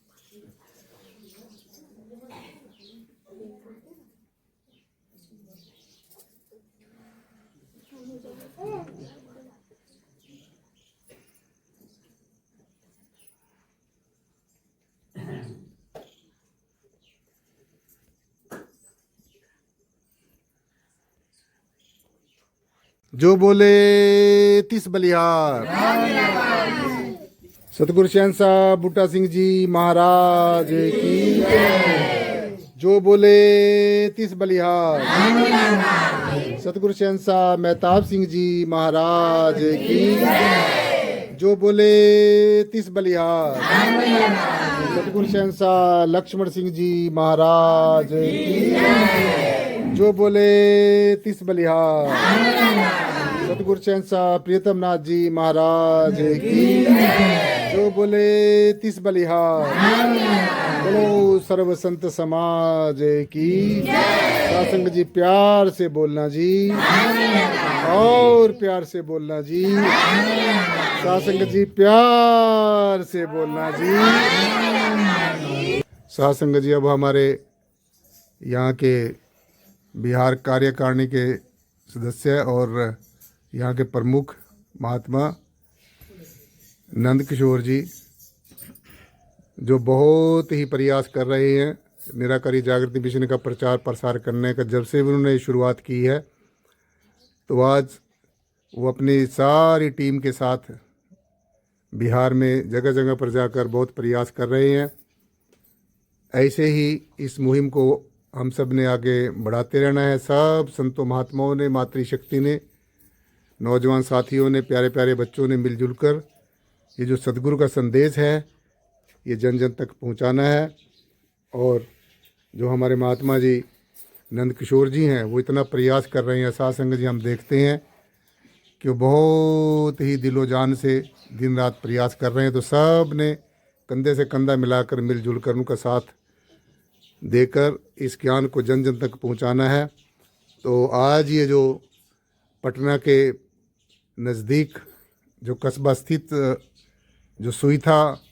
जो बोले तिस बलिहार। सतगुरु शहंशाह बूटा सिंह जी महाराज की जय। जो बोले तिस बलिहार। सतगुरु शहंशाह मेहताब सिंह जी महाराज की जय। जो बोले तिस बलिहार। सतगुरु शहंशाह लक्ष्मण सिंह जी महाराज की जय। जो बोले तिस बलिहार। सतगुरु शहंशाह प्रियतम नाथ जी महाराज की जय। जो बोले तिस बलिहार। बोलो सर्व संत समाज की सासंग जी प्यार से बोलना जी, और प्यार से बोलना जी। सासंग जी प्यार से बोलना जी। सासंग जी अब हमारे यहाँ के बिहार कार्यकारिणी के सदस्य और यहाँ के प्रमुख महात्मा नंद किशोर जी, जो बहुत ही प्रयास कर रहे हैं निराकारी जागृति मिशन का प्रचार प्रसार करने का। जब से उन्होंने शुरुआत की है तो आज वो अपनी सारी टीम के साथ बिहार में जगह जगह पर जाकर बहुत प्रयास कर रहे हैं। ऐसे ही इस मुहिम को हम सब ने आगे बढ़ाते रहना है। सब संतों महात्माओं ने, मातृशक्ति ने, नौजवान साथियों ने, प्यारे प्यारे बच्चों ने मिलजुल कर ये जो सदगुरु का संदेश है ये जन जन तक पहुंचाना है। और जो हमारे महात्मा जी नंद किशोर जी हैं वो इतना प्रयास कर रहे हैं। सासंग जी हम देखते हैं कि वो बहुत ही दिलो जान से दिन रात प्रयास कर रहे हैं। तो सब ने कंधे से कंधा मिलाकर मिलजुल कर उनका साथ देकर इस ज्ञान को जन जन तक पहुंचाना है। तो आज ये जो पटना के नज़दीक जो कस्बा स्थित जो सुईथा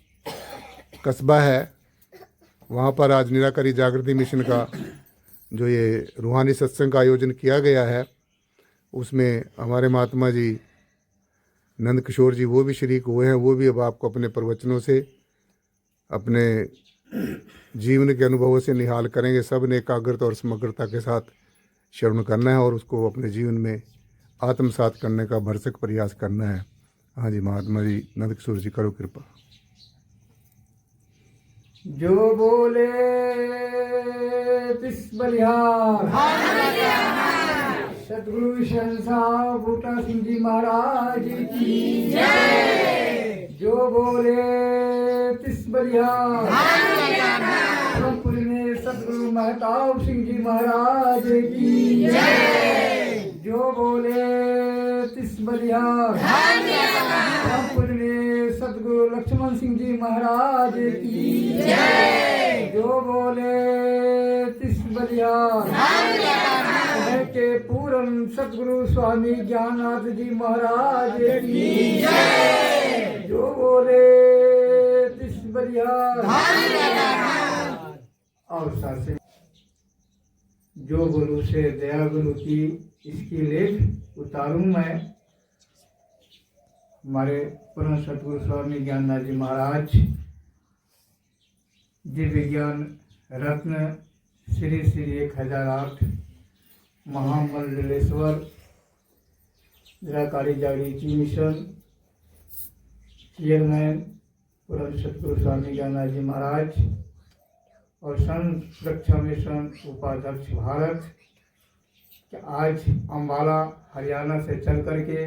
कस्बा है वहाँ पर आज निराकारी जागृति मिशन का जो ये रूहानी सत्संग का आयोजन किया गया है उसमें हमारे महात्मा जी नंद किशोर जी वो भी शरीक हुए हैं। वो भी अब आपको अपने प्रवचनों से, अपने जीवन के अनुभवों से निहाल करेंगे। सब ने एकाग्रता और समग्रता के साथ श्रवण करना है और उसको अपने जीवन में आत्मसात करने का भरसक प्रयास करना है। हाँ जी महात्मा जी नंद किशोर जी करो कृपा। जो बोले तिस बलिहार। सतगुरु शहंशाह बूटा सिंह जी महाराज की जय। जो बोले तिस बलिहार। ब्रह्मपुरी में सतगुरु मेहताब सिंह जी महाराज की जय। जो बोले तिस बलिहार। ब्रह्मपुरी में सतगुरु लक्ष्मण सिंह जी महाराज की जय। जो बोले तिस बलिहार। के पूरन सतगुरु स्वामी ज्ञाननाथ जी महाराज की जय। जो बोले तिस बलिहार। और साथ जो गुरु से दया गुरु की इसकी लेख उतारूं मैं। हमारे परम सतगुरु स्वामी ज्ञाननाथ जी महाराज दिव्य ज्ञान रत्न श्री श्री 1008 महामंडलेश्वर निराकारी जागृति मिशन चेयरमैन परम सतगुरु स्वामी ज्ञाननाथ जी महाराज और संत सुरक्षा मिशन उपाध्यक्ष भारत कि आज अम्बाला हरियाणा से चल करके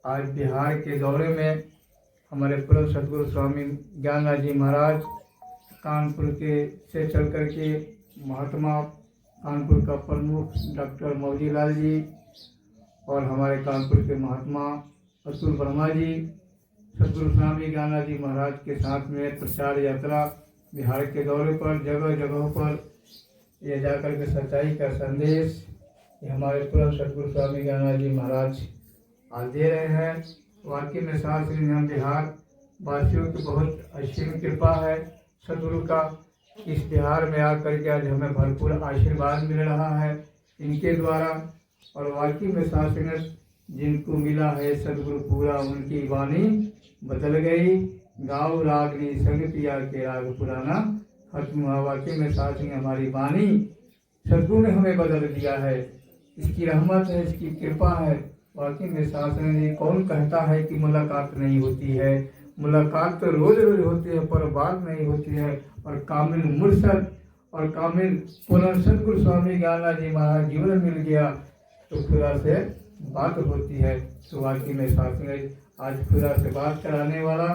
आज बिहार के दौरे में हमारे परम सतगुरु स्वामी ज्ञाननाथ जी महाराज कानपुर के से चल करके महात्मा कानपुर का प्रमुख डॉक्टर मौजीलाल जी और हमारे कानपुर के महात्मा अतुल वर्मा जी सतगुरु स्वामी ज्ञाननाथ जी महाराज के साथ में प्रचार यात्रा बिहार के दौरे पर जगह जगहों पर ये जाकर के सच्चाई का संदेश ये हमारे परम सतगुरु स्वामी ज्ञाननाथ जी महाराज आज दे रहे हैं। वाकई में साथ हम बिहार वासियों की बहुत असीम कृपा है सदगुरु का। इस बिहार में आकर के आज हमें भरपूर आशीर्वाद मिल रहा है इनके द्वारा। और वाकई में साथ जिनको मिला है सदगुरु पूरा, उनकी वाणी बदल गई। गाँव रागनी संग पिया के राग पुराना खत्म हुआ। वाकई में साथ हमारी वाणी सदगुरु ने हमें बदल दिया है। इसकी रहमत है, इसकी कृपा है। वाकई में शासन ने कौन कहता है कि मुलाकात नहीं होती है। मुलाकात तो रोज रोज होती है पर बात नहीं होती है। और कामिल मुर्शद और कामिल पूर्ण सदगुरु स्वामी ज्ञानानंद जी महाराज जीवन मिल गया तो खुदा से बात होती है। तो वाकई में शासन आज खुदा से बात कराने वाला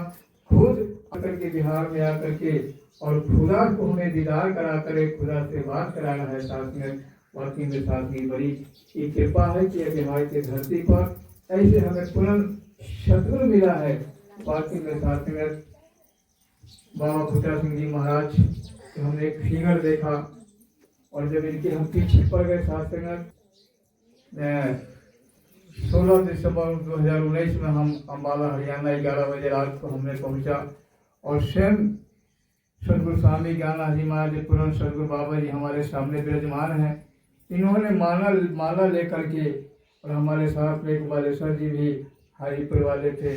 खुद आकर के बिहार में आकर के और खुदा को हमें दीदार करा कर खुदा से बात कराना है। शासन वाकई में साथी बड़ी ये कृपा है कि बिहार की धरती पर ऐसे हमें पूर्ण सदगुरु मिला है। वाकई में साथी में बाबा भूटा सिंह जी महाराज तो हमने एक फिगर देखा और जब इनके हम पीछे पड़ गए साथ 16 दिसंबर 2019 में हम अम्बाला हरियाणा 11 बजे रात को हमने पहुंचा और स्वयं सदगुरु स्वामी ज्ञानानंद जी महाराज पूर्ण सदगुरु बाबा जी हमारे सामने विराजमान हैं। इन्होंने माला लेकर के और हमारे साथ में बालेश्वर जी भी हाजीपुर वाले थे,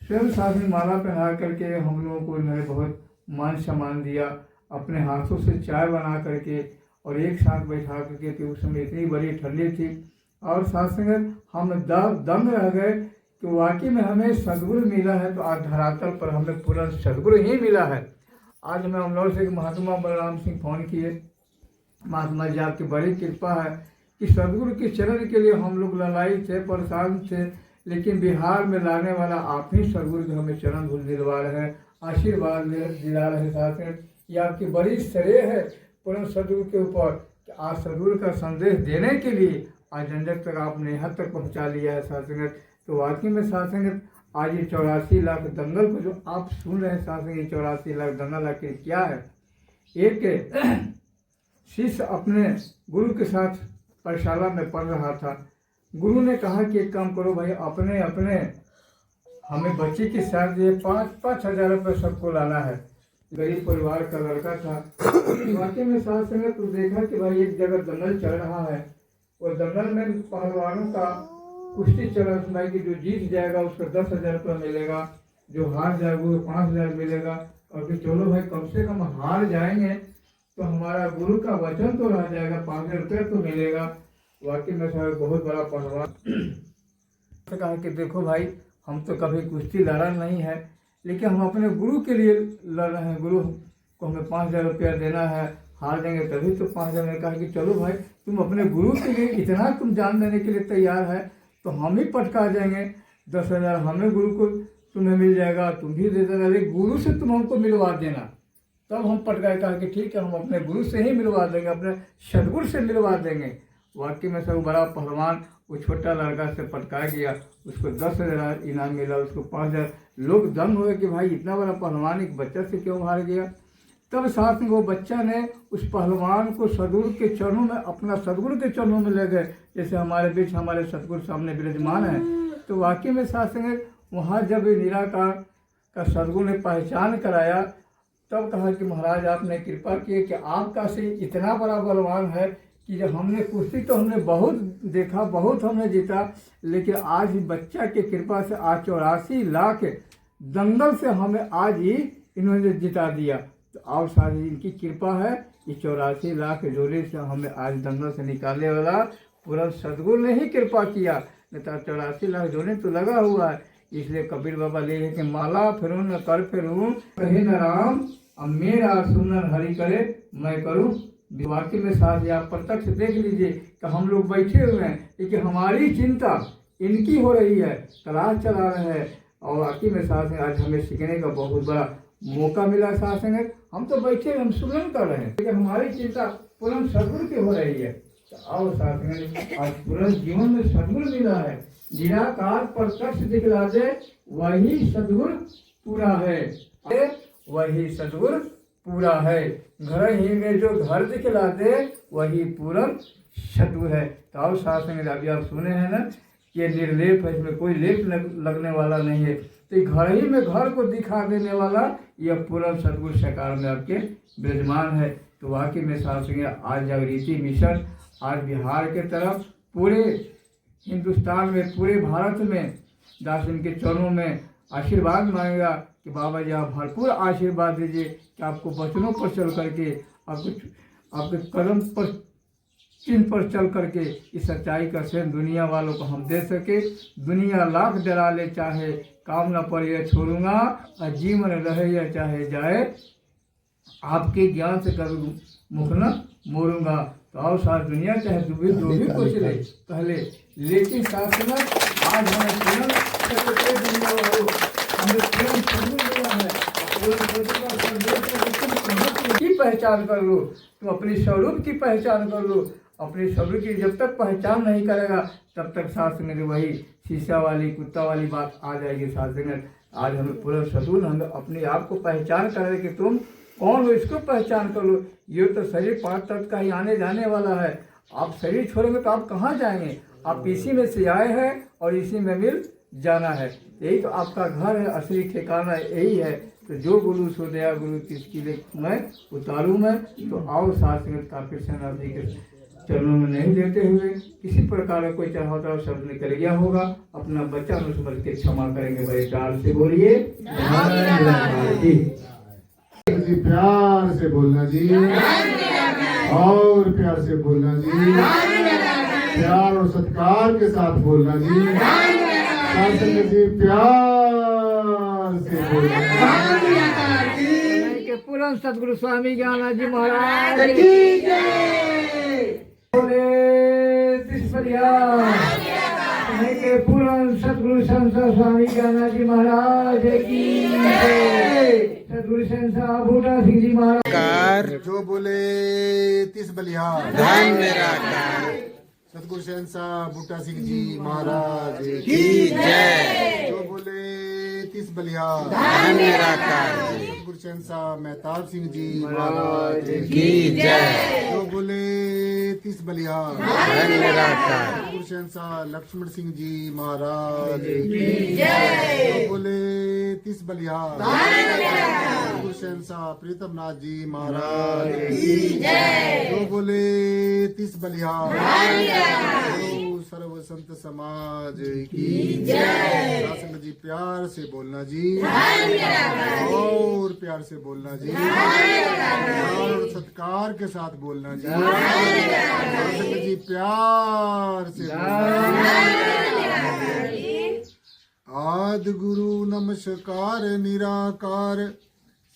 स्वयं साथ में माला पहना करके हम लोगों को इन्होंने बहुत मान सम्मान दिया। अपने हाथों से चाय बना करके और एक साथ बैठा करके कि उस समय इतनी बड़ी ठंडी थी और साथ संगत हम दंग रह गए कि वाकई में हमें सदगुरु मिला है। तो आज धरातल पर हमें पूरा सदगुरु ही मिला है। आज मैं अमनौर से महात्मा बलराम सिंह फोन किए, महात्मा जी आपकी बड़ी कृपा है कि सदगुरु के चरण के लिए हम लोग लड़ाई थे, परेशान थे, लेकिन बिहार में लाने वाला आप ही सदगुरु के हमें चरण धूल दिलवा रहे हैं, आशीर्वाद दिला रहे। साथ में ये आपकी बड़ी श्रेय है पूर्ण सदगुरु के ऊपर कि आज सदगुरु का संदेश देने के लिए आज जन तक आपने यहाँ तक पहुँचा लिया है। साथ तो वाकई में साथ आज ये 84 लाख दंगल को जो आप सुन रहे हैं साथ ये 84 लाख दंगल आखिर क्या है। एक शिष्य अपने गुरु के साथ पाठशाला में पढ़ रहा था। गुरु ने कहा कि एक काम करो भाई, अपने अपने हमें बच्चे के साथ ये 5-5 हजार रुपये सबको लाना है। गरीब परिवार का लड़का था। वाकई में साथ संग तो देखा कि भाई एक जगह दंगल चल रहा है और दंगल में पहलवानों का कुश्ती चल रहा है कि जो जीत जाएगा उसको 10,000 रुपये मिलेगा, जो हार जाएगा वो 5,000 मिलेगा। और फिर चलो भाई कम से कम हार जाएंगे तो हमारा गुरु का वचन तो रह जाएगा, 5,000 रुपये तो मिलेगा। वाकई में साहब बहुत बड़ा पहलवान कहा कि देखो भाई हम तो कभी कुश्ती लड़ा नहीं है, लेकिन हम अपने गुरु के लिए लड़ रहे हैं। गुरु को हमें 5,000 रुपया देना है, हार देंगे तभी तो 5,000। ने कहा कि चलो भाई तुम अपने गुरु के लिए इतना तुम जान देने के लिए तैयार है तो हम ही पटका जाएंगे, 10,000 हमें गुरु को तुम्हें मिल जाएगा, तुम भी दे देना, लेकिन गुरु से तुम हमको मिलवा देना। तब हम पटकाए। कहा कि ठीक है हम अपने गुरु से ही मिलवा देंगे, अपने सदगुरु से मिलवा देंगे। वाकई में सब बड़ा पहलवान वो छोटा लड़का से पटका गया, उसको 10,000 इनाम मिला, उसको 5,000। लोग दंग हुए कि भाई इतना बड़ा पहलवान एक बच्चा से क्यों हार गया। तब साथ में वो बच्चा ने उस पहलवान को सदगुरु के चरणों में, अपना सदगुरु के चरणों में ले गए, जैसे हमारे बीच हमारे सदगुरु सामने विराजमान है। तो वाकई में साथ में वहाँ जब निराकार का सदगुरु ने पहचान कराया तब कहा कि महाराज आपने कृपा की कि आपका से इतना बड़ा बलवान है कि जब हमने कुश्ती तो हमने बहुत देखा, बहुत हमने जीता, लेकिन आज बच्चा की कृपा से आज 84 लाख दंगल से हमें आज ही इन्होंने जिता दिया। तो और सारी इनकी कृपा है, ये 84 लाख जोड़े से हमें आज दंगल से निकालने वाला पूरा सदगुरु ने ही कृपा किया, नहीं तो 84 लाख जोड़े तो लगा हुआ है। इसलिए कबीर बाबा ले कि माला फिरूं न कर फिरूं कहे न राम, अब मेरा सुनन हरि करे मैं करूं। वाकई में साथ आप प्रत्यक्ष देख लीजिए कि हम लोग बैठे हुए हैं, लेकिन हमारी चिंता इनकी हो रही है, क्लास चला रहे हैं। और वाकई में साथ में आज हमें सीखने का बहुत बड़ा मौका मिला। साथ में हम तो बैठे हम सुमरन कर रहे हैं, लेकिन हमारी चिंता पूर्ण सदगुरु की हो रही है। तो आओ साथ में आज पूर्ण जीवन में सदगुरु मिला है, निराकार प्रत्यक्ष दिखला दे वही सदगुरु पूरा है, वही सदगुरु पूरा है। घर ही में जो घर दिखला दे वही पूर्ण सदगुरु है। तो आओ साथ में अभी आप सुने हैं ना ये निर्लेप है, इसमें कोई लेप लगने वाला नहीं है। तो घर ही में घर को दिखा देने वाला यह पूर्ण सदगुरु सरकार में आपके विराजमान है। तो वाकई में साथ संगे आज जागृति मिशन आज बिहार के तरफ पूरे हिंदुस्तान में पूरे भारत में दार्शनिक के चरणों में आशीर्वाद मांगेगा कि बाबा जी आप भरपूर आशीर्वाद दीजिए कि आपको वचनों पर चल करके आपके कदम पर चिन्ह पर चल करके इस सच्चाई का सेन दुनिया वालों को हम दे सके। दुनिया लाख डरा ले चाहे काम न पर यह छोड़ूंगा और जीवन रहे या चाहे जाए आपके ज्ञान से करूँ मुख न मोड़ूंगा। तो आओ सारी दुनिया चाहे जो भी कुछ ले पहले, लेकिन शासन आज हमें पूर्ण दुनिया वालों हमें पूर्ण समझ लिया है। की पहचान कर लो, तुम अपनी स्वरूप की पहचान कर लो। अपने स्वरूप की जब तक पहचान नहीं करेगा तब तक शास्त्र में वही शीशा वाली कुत्ता वाली बात आ जाएगी। शास्त्र में आज हमें पूरा सदून हमें अपने आप को पहचान करें कि तुम कौन हो, इसको पहचान कर लो। ये तो शरीर 5 तत्व का ही आने जाने वाला है। आप शरीर छोड़ेंगे तो आप कहाँ जाएंगे? आप इसी में से आए हैं और इसी में मिल जाना है। यही तो आपका घर है, असली ठिकाना यही है। तो जो गुरु सो दया गुरु किसकी ले मैं उतारूँ मैं। तो आओ साथ में काफी सेना जी के चरणों में नहीं देते हुए किसी प्रकार का कोई चढ़ाव शब्द निकल गया होगा, अपना बच्चा अनुस्मर के क्षमा करेंगे। बड़े प्यार से बोलिए जी, प्यार से बोलना जी, और प्यार से बोलना जी, प्यार और सत्कार के साथ बोलना जी, जी प्यार से बोलना। पूर्ण सदगुरु स्वामी ज्ञानानंद जी महाराज की जय। पूर्ण सदगुरु संसा स्वामी ज्ञानानंद जी महाराज की जय। सदगुरु संसा बूटा सिंह जी महाराज जो बोले तिस बलिहार धन निराकार। सतगुरु शहंशाह बूटा सिंह जी महाराज की जय। जो बोले तिस बलिहार धन निराकार। सतगुरु शहंशाह मेहताब सिंह जी महाराज की जय। जो बोले तिस बलिहार धन निराकार। सतगुरु शहंशाह लक्ष्मण सिंह जी महाराज की जय। जो बोले तिस बलिहार सतगुरु शहंशाह प्रीतम नाथ जी महाराज की जय। जो बोले तिस बलिहार सर्व संत समाज की जय। शासन जी प्यार से बोलना जी, और प्यार से बोलना जी, और सत्कार के साथ बोलना जी, शासन जी प्यार से बोलना जी। आदि गुरु नमस्कार निराकार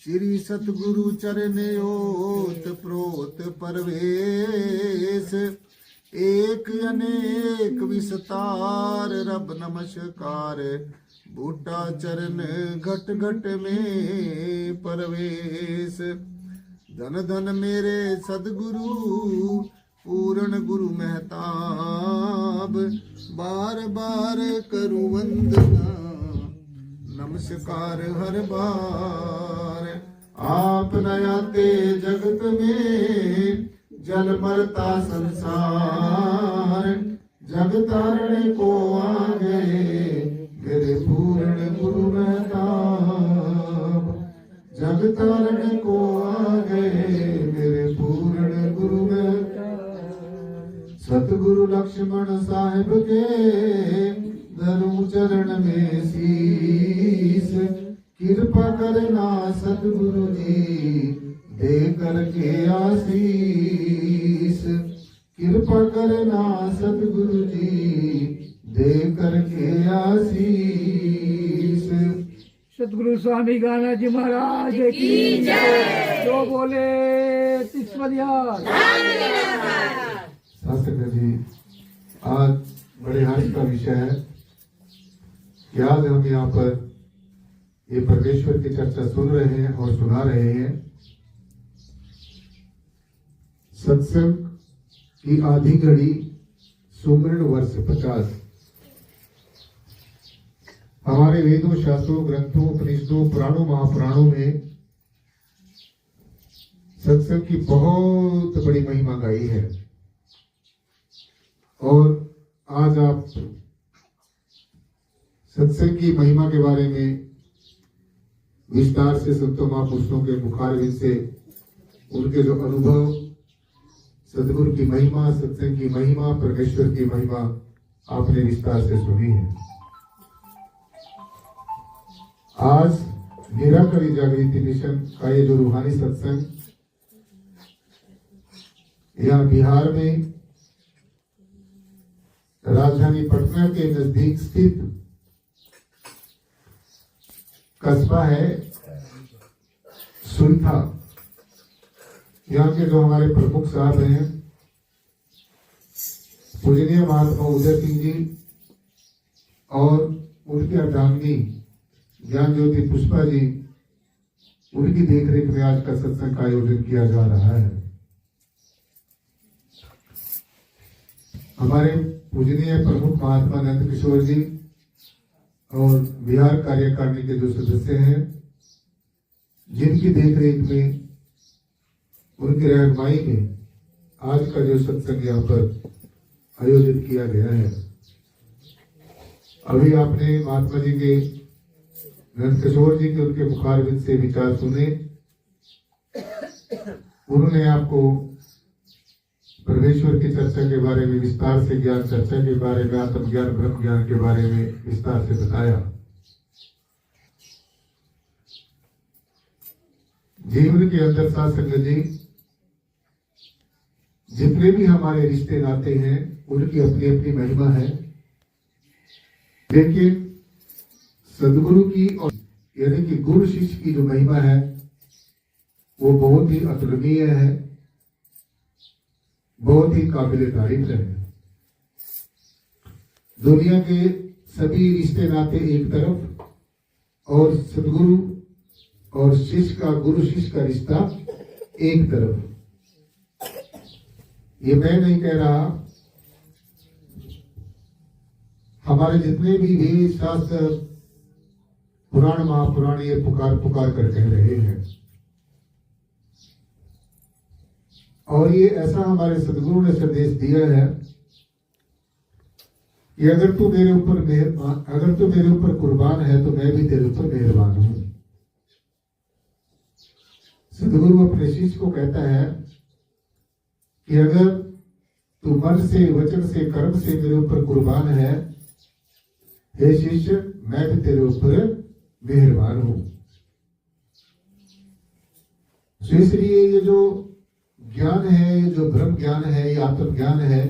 श्री सतगुरु चरणे ओत प्रोत परवेश एक अनेक विस्तार रब नमस्कार बूटा चरण घट घट में परवेश। धन धन मेरे सदगुरु पूर्ण गुरु महताब बार बार करूं वंदना नमस्कार हर बार। आप नयाते जगत में जल मरता संसार जग तारने को आ गए मेरे पूर्ण गुरु महताब। जग तारने को आ गए मेरे पूर्ण गुरु महताब। सतगुरु लक्ष्मण साहिब के धरू चरण में शीस कृपा करना सतगुरु जी दे करके आशीष। कृपा करना सतगुरु जी दे करके आशीष। सतगुरु स्वामी ज्ञानानंद जी महाराज की जय। जो बोले तिस बलिहार। शास्त्र जी आज बड़े हर्ष का विषय है कि आज हम यहाँ पर ये परमेश्वर की चर्चा सुन रहे हैं और सुना रहे हैं। सत्संग की आधी घड़ी सुवर्ण वर्ष 50। हमारे वेदों शास्त्रों ग्रंथों उपनिषदों पुराणों महापुराणों में सत्संग की बहुत बड़ी महिमा गाई है। और आज आप सत्संग की महिमा के बारे में विस्तार से संतों महापुरुषों के मुखारविंद से उनके जो अनुभव, सदगुरु की महिमा, सत्संग की महिमा, परमेश्वर की महिमा आपने विस्तार से सुनी है। आज निराकरी जागृति मिशन का ये जो रूहानी सत्संग यहाँ बिहार में राजधानी पटना के नजदीक स्थित कस्बा है सुईथा। यहाँ के जो हमारे प्रमुख साहब हैं पूजनीय महात्मा उदय सिंह जी और उनकी अर्धांगिनी ज्ञान ज्योति पुष्पा जी, उनकी देखरेख में आज का सत्संग का आयोजन किया जा रहा है। हमारे पूजनीय प्रमुख महात्मा नंद किशोर जी और बिहार कार्यकारिणी के जो सदस्य हैं, जिनकी देखरेख में, उनकी रहनुमाई में आज का जो सत्संग यहाँ पर आयोजित किया गया है। अभी आपने महात्मा जी के, नंद किशोर जी के, उनके मुखारविंद से विचार सुने। उन्होंने आपको परमेश्वर की चर्चा के बारे में विस्तार से, ज्ञान चर्चा के बारे में, आत्मज्ञान ब्रह्म ज्ञान के बारे में विस्तार से बताया। जीवन के अंदर साथ संगत जी, जितने भी हमारे रिश्ते नाते हैं उनकी अपनी अपनी महिमा है, लेकिन सदगुरु की और यानी कि गुरु शिष्य की जो महिमा है वो बहुत ही अतुलनीय है, बहुत ही काबिल तारीफ है। दुनिया के सभी रिश्ते नाते एक तरफ और सदगुरु और शिष्य का, गुरु शिष्य का रिश्ता एक तरफ। ये मैं नहीं कह रहा, हमारे जितने भी वेद शास्त्र, पुराण महापुराण ये पुकार पुकार कर कह रहे हैं। और ये ऐसा हमारे सदगुरु ने संदेश दिया है कि अगर तू मेरे ऊपर कुर्बान है तो मैं भी तेरे ऊपर मेहरबान हूं। सदगुरु अपने शिष्य को कहता है कि अगर तू मन से, वचन से, कर्म से मेरे ऊपर कुर्बान है, हे शिष्य, मैं भी तेरे ऊपर मेहरबान हूं। इसलिए ये जो ज्ञान है, ये जो ब्रह्म ज्ञान है, ये आत्म ज्ञान है,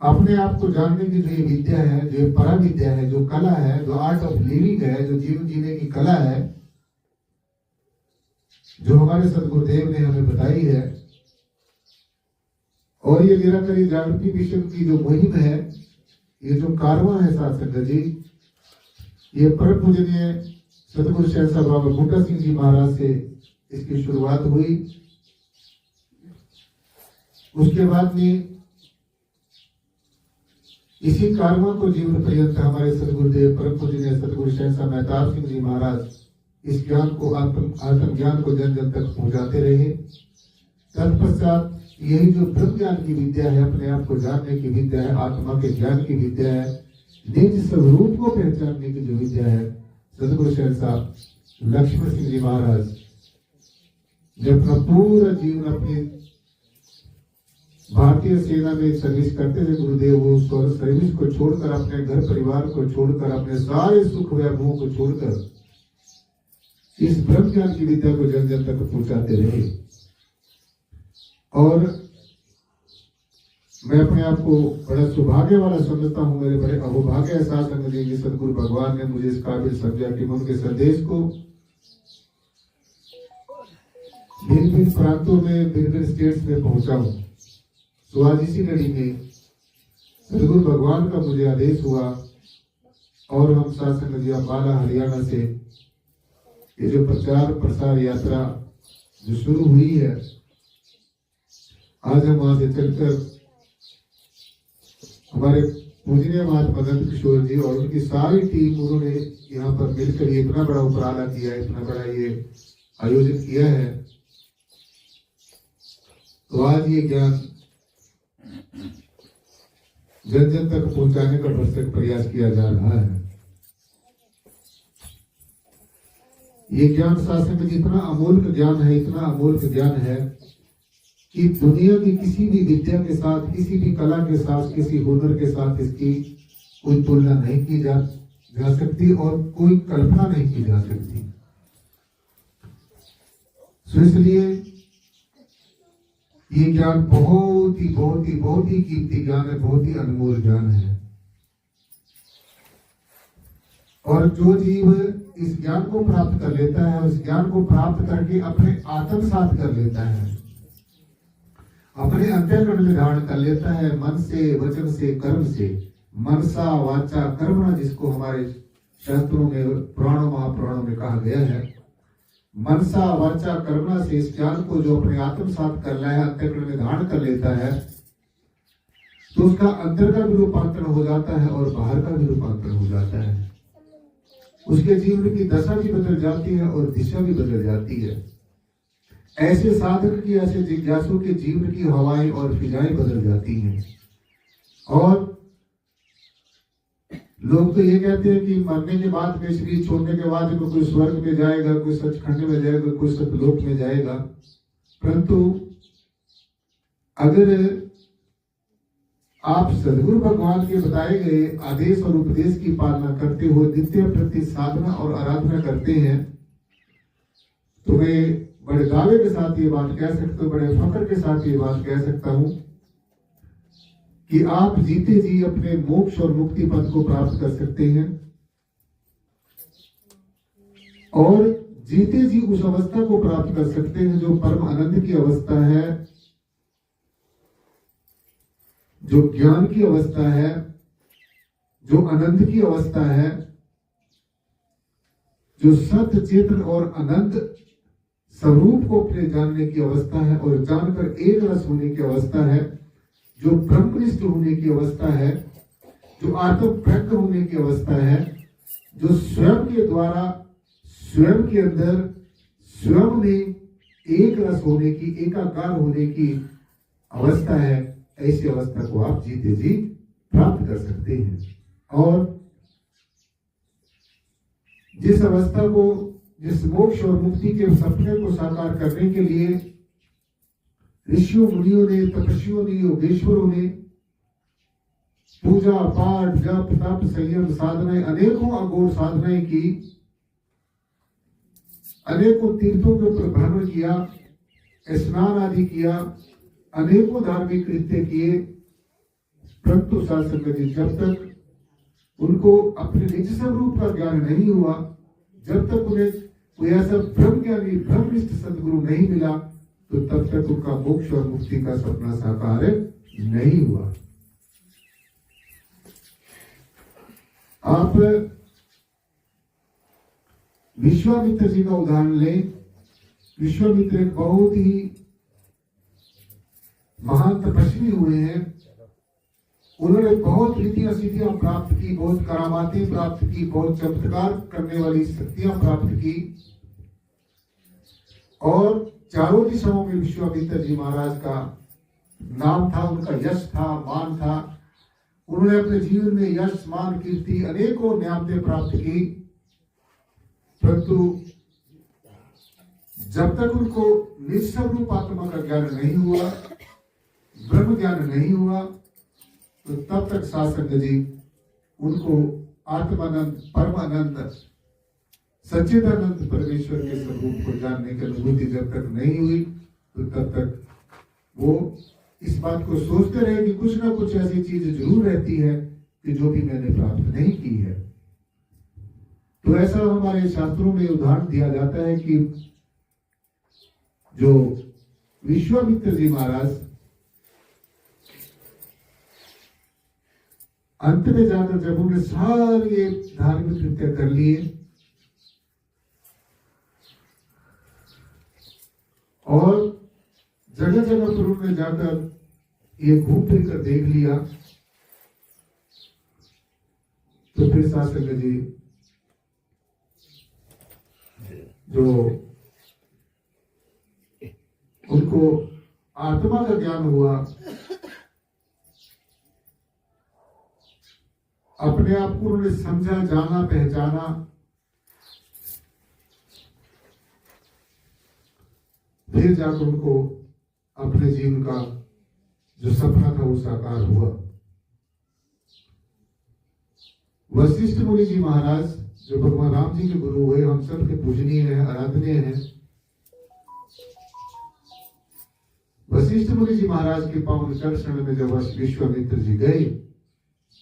अपने आप को जानने की जो ये विद्या है, जो परा विद्या है, जो कला है, जो आर्ट ऑफ लिविंग है, जो जीवन जीने की कला है, जो हमारे सदगुरुदेव ने हमें बताई है। और ये निराकरी जागृति मिशन की जो मुहिम है, ये जो कारवां है साथ संगत जी, ये परम पूजनीय सदगुरु सहसा बाबा बूटा सिंह जी महाराज से इसकी शुरुआत हुई। उसके बाद में इसी कारवां को जीवन पर्यंत हमारे सदगुरुदेव परम पूजनीय सदगुरु सहसा मेहताब सिंह जी महाराज इस ज्ञान को, आत्म ज्ञान को जन जन तक पहुंचाते रहे। तत्पश्चात यही जो ब्रह्म ज्ञान की विद्या है, अपने आप को जानने की विद्या है, आत्मा के ज्ञान की विद्या है, निज स्वरूप को पहचानने की जो विद्या है, सदगुरु सहसा लक्ष्मण सिंह जी महाराज ने अपना पूरा जीवन अपनी भारतीय सेना में सर्विस करते थे। गुरुदेव वो सर्विस को छोड़कर, अपने घर परिवार को छोड़कर, अपने सारे सुख वैभवों को छोड़कर इस ब्रह्म ज्ञान की विद्या को जन जन तक पहुंचाते रहे। और मैं अपने आप को बड़ा सौभाग्य वाला समझता हूँ, मेरे बड़े अहोभाग्य एहसास है मुझे कि सदगुरु भगवान ने मुझे इस काबिल समझा कि मैं उनके संदेश को भिन्न भिन्न प्रांतों में, भिन्न भिन्न स्टेट्स में पहुंचाऊं। तो आज इसी कड़ी में सदगुरु भगवान का मुझे आदेश हुआ और हम साथ संगत जी अम्बाला हरियाणा से ये जो प्रचार प्रसार यात्रा जो शुरू हुई है, आज हम वहां से चलकर हमारे पूजनीय महात्मा नंद किशोर जी और उनकी सारी टीम, उन्होंने यहाँ पर मिलकर ये इतना बड़ा उपराला किया है, इतना बड़ा ये आयोजित किया है। तो आज ये ज्ञान जन जन तक पहुंचाने का भरसक प्रयास किया जा रहा है। ये ज्ञान शास्त्र में जितना अमूल्य ज्ञान है, इतना अमूल्य ज्ञान है कि दुनिया की किसी भी विद्या के साथ, किसी भी कला के साथ, किसी हुनर के साथ इसकी कोई तुलना नहीं की जा सकती और कोई कल्पना नहीं की जा सकती। तो इसलिए ये ज्ञान बहुत ही कीमती ज्ञान है, बहुत ही अनमोल ज्ञान है। और जो जीव इस ज्ञान को प्राप्त कर लेता है, उस ज्ञान को प्राप्त करके अपने आत्मसात कर लेता है, अपने अंतःकरण में धारण कर लेता है, मन से, वचन से, कर्म से, मनसा वाचा कर्मणा, जिसको हमारे शास्त्रों में, पुराणों महापुराणों में कहा गया है। मनसा वाचा कर्मणा से इस ज्ञान को जो अपने आत्मसात कर रहा है, अंतःकरण में धारण कर लेता है, तो उसका अंदर का भी रूपांतरण हो जाता है और बाहर का भी रूपांतरण हो जाता है। उसके जीवन की दशा भी बदल जाती है और दिशा भी बदल जाती है। ऐसे साधक की, ऐसे जिज्ञासु के जीवन की हवाएं और फिजाएं बदल जाती हैं। और लोग तो ये कहते हैं कि मरने के बाद में, शरीर छोड़ने के बाद कोई स्वर्ग में जाएगा, कोई सचखंड में जाएगा, कोई सतलोक में जाएगा। परंतु अगर आप सदगुरु भगवान के बताए गए आदेश और उपदेश की पालना करते हुए नित्य प्रति साधना और आराधना करते हैं, तो मैं बड़े दावे के साथ ये बात कह सकता हूँ, बड़े फख्र के साथ ये बात कह सकता हूँ कि आप जीते जी अपने मोक्ष और मुक्ति पद को प्राप्त कर सकते हैं। और जीते जी उस अवस्था को प्राप्त कर सकते हैं जो परम आनंद की अवस्था है, जो ज्ञान की अवस्था है, जो आनंद की अवस्था है, जो सत्य चेतन और अनंत स्वरूप को अपने जानने की अवस्था है और जानकर एक रस होने की अवस्था है, जो ब्रह्मनिष्ठ होने की अवस्था है, जो आत्म प्रज्ञ होने की अवस्था है, जो स्वयं के द्वारा, स्वयं के अंदर, स्वयं में एक रस होने की, एकाकार होने की अवस्था है। ऐसी अवस्था को आप जीते जी प्राप्त कर सकते हैं। और जिस अवस्था को, जिस मोक्ष और मुक्ति के सपने को साकार करने के लिए ऋषियों, मुनियों ने, तपस्वियों ने, योगेश्वरों ने पूजा पाठ, जप तप, संयम साधनाएं, अनेकों अघोर साधनाएं की, अनेकों तीर्थों के ऊपर भ्रमण किया, स्नान आदि किया, अनेकों धार्मिक कृत्य किए, परंतु शास्त्र जी जब तक उनको अपने निज स्वरूप का ज्ञान नहीं हुआ, जब तक उन्हें कोई ऐसा ब्रह्म ज्ञानी, ब्रह्मनिष्ठ सदगुरु नहीं मिला, तो तब तक उनका मोक्ष और मुक्ति का सपना साकार नहीं हुआ। आप विश्वामित्र जी का उदाहरण लें। विश्वामित्र एक बहुत ही महान तपस्वी हुए हैं। उन्होंने बहुत रीतियां सिद्धियां प्राप्त की, बहुत करामातें प्राप्त की, बहुत चमत्कार करने वाली शक्तियां प्राप्त की, और चारों दिशाओं में विश्वामित्र जी महाराज का नाम था, उनका यश था, मान था। उन्होंने अपने जीवन में यश, मान, कीर्ति, अनेकों न्यामतें प्राप्त की, परंतु जब तक उनको निस्वरूप आत्मा का ज्ञान नहीं हुआ, ब्रह्म ज्ञान नहीं हुआ, तो तब तक शास्त्र जी उनको आत्मानंद, परमानंद, सच्चिदानंद परमेश्वर के स्वरूप को जानने की अनुभूति जब तक नहीं हुई, तो तब तक वो इस बात को सोचते रहे कि कुछ ना कुछ ऐसी चीज जरूर रहती है कि जो भी मैंने प्राप्त नहीं की है। तो ऐसा हमारे शास्त्रों में उदाहरण दिया जाता है कि जो विश्वामित्र जी महाराज अंत में जाकर जब उन्होंने सारे धार्मिक कृत्य कर लिए और जगह जगह पर उन्होंने जाकर ये घूम फिर कर देख लिया, तो फिर शास्त्र जी जो उनको आत्मा का ज्ञान हुआ, अपने आप को उन्होंने समझा, जाना, पहचाना। फिर जाकर उनको अपने जीवन का जो सपना था वो साकार हुआ। वशिष्ठ मुनि जी महाराज जो भगवान राम जी के गुरु हुए, हम सब के पूजनीय है, आराधनीय है। वशिष्ठ मुनि जी महाराज के पावन दर्शन में जब विश्वामित्र जी गए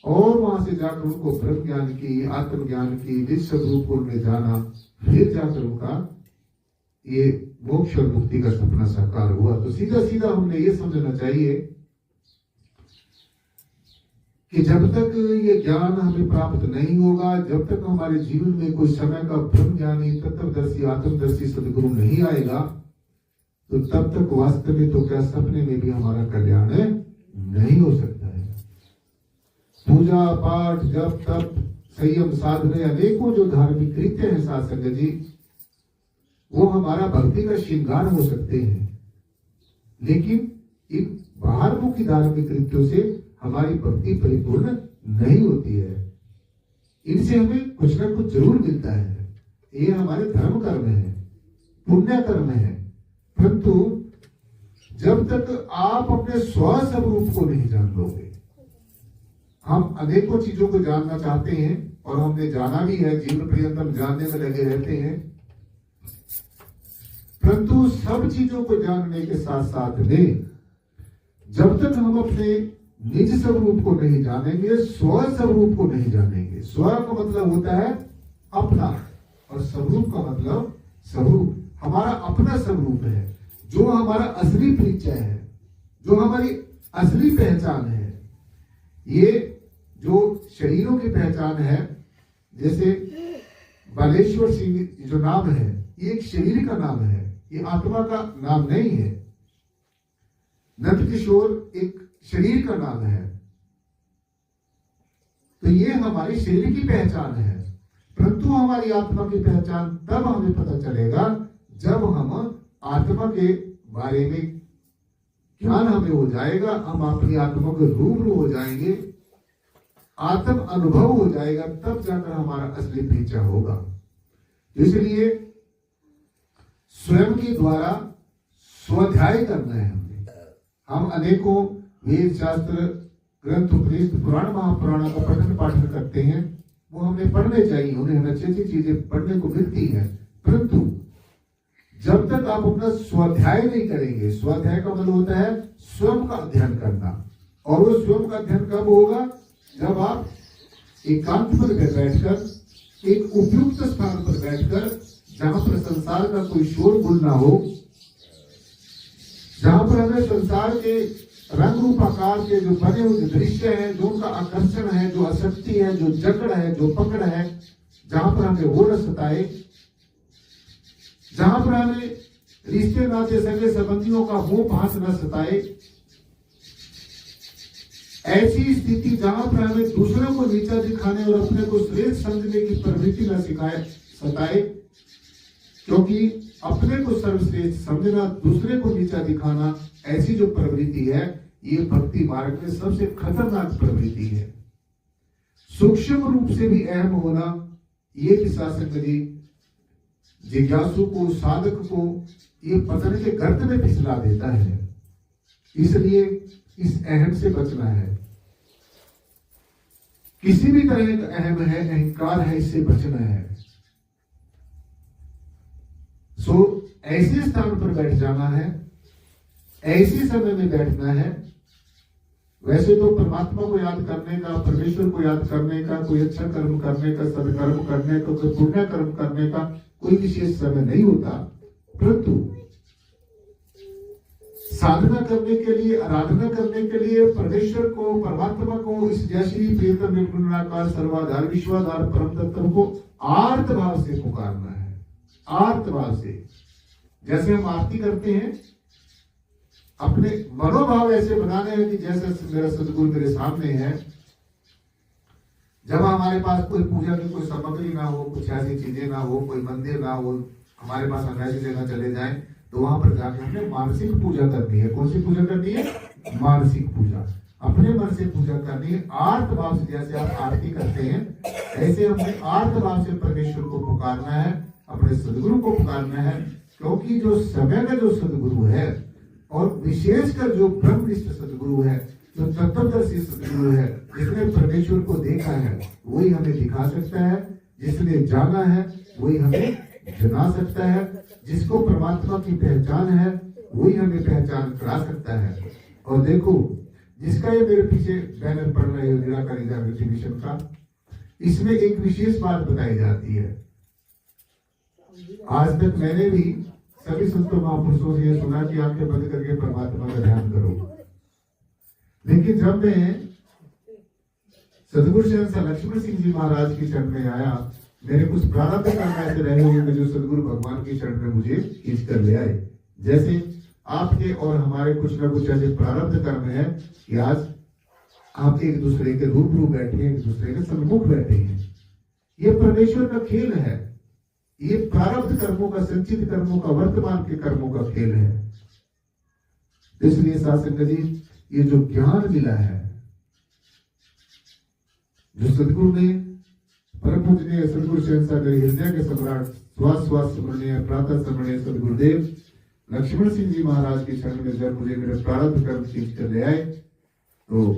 और वहां से जाकर उनको ब्रह्म ज्ञान की, आत्मज्ञान की, निज स्वरूप को उन्होंने जाना, फिर जाकर उनका ये मोक्ष और मुक्ति का सपना साकार हुआ। तो सीधा सीधा हमने ये समझना चाहिए कि जब तक ये ज्ञान हमें प्राप्त नहीं होगा, जब तक हमारे जीवन में कोई समय का ब्रह्म ज्ञानी, तत्वदर्शी, आत्मदर्शी सदगुरु नहीं आएगा, तो तब तक वास्तव में तो क्या सपने में भी हमारा कल्याण नहीं हो सकता है। पूजा पाठ, जप तप, संयम साधना, अनेकों जो धार्मिक कृत्य हैं साथ संगत जी, वो हमारा भक्ति का श्रृंगार हो सकते हैं, लेकिन इन बाहरमुखी धार्मिक कृत्यों से हमारी भक्ति परिपूर्ण नहीं होती है। इनसे हमें कुछ ना कुछ जरूर मिलता है, ये हमारे धर्म कर्म है, पुण्य कर्म है, परंतु जब तक आप अपने स्वस्वरूप को नहीं जान लोगे। हम अनेकों चीजों को जानना चाहते हैं और हमने जाना भी है, जीवन पर्यंत हम जानने में लगे रहते हैं, परंतु सब चीजों को जानने के साथ साथ में जब तक हम अपने निज स्वरूप को नहीं जानेंगे, स्व स्वरूप को नहीं जानेंगे। स्व का मतलब होता है अपना और स्वरूप का मतलब स्वरूप, हमारा अपना स्वरूप है, जो हमारा असली परिचय है, जो हमारी असली पहचान है। ये जो शरीरों की पहचान है, जैसे बालेश्वर सिंह जो नाम है, ये एक शरीर का नाम है, ये आत्मा का नाम नहीं है। नंद किशोर एक शरीर का नाम है, तो ये हमारी शरीर की पहचान है, परंतु हमारी आत्मा की पहचान तब हमें पता चलेगा जब हम आत्मा के बारे में ज्ञान हमें हो जाएगा, हम अपनी आत्मा के रूबरू हो जाएंगे, आत्म अनुभव हो जाएगा, तब जाकर हमारा असली परिचय होगा। इसलिए स्वयं के द्वारा स्वाध्याय करना है हमें। हम अनेकों वेद शास्त्र ग्रंथ उपनिषद पुराण महापुराण का पठन पाठन करते हैं, वो हमें पढ़ने चाहिए, उन्हें अच्छी अच्छी चीजें पढ़ने को मिलती हैं, परंतु जब तक आप अपना स्वाध्याय नहीं करेंगे, स्वाध्याय का मतलब होता है स्वयं का अध्ययन करना, और वो स्वयं का अध्ययन कब होगा? जब आप एकांत पर बैठकर, एक उपयुक्त स्थान पर बैठकर, जहां पर संसार का कोई शोरगुल ना हो, जहां पर हमें संसार के रंग रूप आकार के जो बने हुए दृश्य है, जो उनका आकर्षण है, जो आसक्ति है, जो जकड़ है, जो पकड़ है, जहां पर हमें वो न सताए, जहां पर हमें रिश्ते नाते सगे संबंधियों का मोह पास न सताए, ऐसी स्थिति जहां पर हमें दूसरों को नीचा दिखाने और अपने को श्रेष्ठ समझने की प्रवृत्ति न सताए, क्योंकि अपने को सर्वश्रेष्ठ समझना, दूसरे को नीचा दिखाना, ऐसी जो प्रवृत्ति है, ये भक्ति मार्ग में सबसे खतरनाक प्रवृत्ति है। सूक्ष्म रूप से भी अहम होना, ये भी शासक जी जिज्ञासु को, साधक को ये पतन के गर्त में फिसला देता है। इसलिए इस अहम से बचना है। किसी भी तरह का अहम है, अहंकार है, इससे बचना है। ऐसे स्थान पर बैठ जाना है, ऐसे समय में बैठना है। वैसे तो परमात्मा को याद करने का, परमेश्वर को याद करने का, कोई अच्छा कर्म करने का, सदकर्म करने का, कोई पुण्य कर्म करने का कोई विशेष समय नहीं होता, परंतु साधना करने के लिए, आराधना करने के लिए परमेश्वर को, परमात्मा को, इस जयश्री प्रियतम निर्गुणाकार सर्वाधार विश्वाधार परम तत्व को आर्त भाव से पुकारना है। आर्त भाव से, जैसे हम आरती करते हैं, अपने मनोभाव ऐसे बनाने हैं कि जैसे मेरा सदगुरु मेरे सामने है। जब हमारे पास कोई पूजा की कोई सामग्री ना हो, कुछ ऐसी चीजें ना हो, कोई मंदिर ना हो, हमारे पास हम ऐसी जगह चले जाएं, तो वहां पर जाकर हमें मानसिक पूजा करनी है। कौन सी पूजा करनी है? मानसिक पूजा। अपने मन से पूजा करनी है, आर्त भाव से। जैसे आप आरती करते हैं ऐसे हमने आर्त भाव से परमेश्वर को पुकारना है, अपने सदगुरु को पुकारना है। क्योंकि जो समय का जो सदगुरु है और विशेषकर जो ब्रह्मनिष्ठ सदगुरु है, जो तत्वदर्शी सदगुरु है, जिसने परमेश्वर को देखा है वही हमें दिखा सकता है, जिसने जाना है वही हमें जना सकता है, जिसको परमात्मा की पहचान है वही हमें पहचान करा सकता है। और देखो, जिसका ये मेरे पीछे बैनर पड़ रहा है निराकारी जागृति मिशन का, इसमें एक विशेष बात बताई जाती है। आज तक मैंने भी सभी संतों महापुरुषों से ये सुना कि आंखें बंद करके परमात्मा का ध्यान करो, लेकिन जब मैं सदगुरु शहंशाह लक्ष्मण सिंह जी महाराज की शरण में आया, मेरे कुछ प्रारब्ध कर्म ऐसे रहे होंगे जो सदगुरु भगवान की शरण में मुझे खींच कर ले आए। जैसे आपके और हमारे कुछ न कुछ ऐसे प्रारब्ध कर्म है कि आज आप एक दूसरे के रूबरू बैठे हैं, एक दूसरे के सम्मुख बैठे हैं। ये परमेश्वर का खेल है, ये प्रारब्ध कर्मों का, संचित कर्मों का, वर्तमान के कर्मों का खेल है। इसलिए साथ संगत जी, ये जो ज्ञान मिला है, जो सदगुरु ने परम पूजनीय सदगुरु शहंशाह हृदय के सम्राट श्वास श्वास स्मरणीय प्रातः स्मरणीय सदगुरुदेव लक्ष्मण सिंह जी महाराज की शरण में जब मुझे मेरे प्रारब्ध कर्म खींच कर ले आए, तो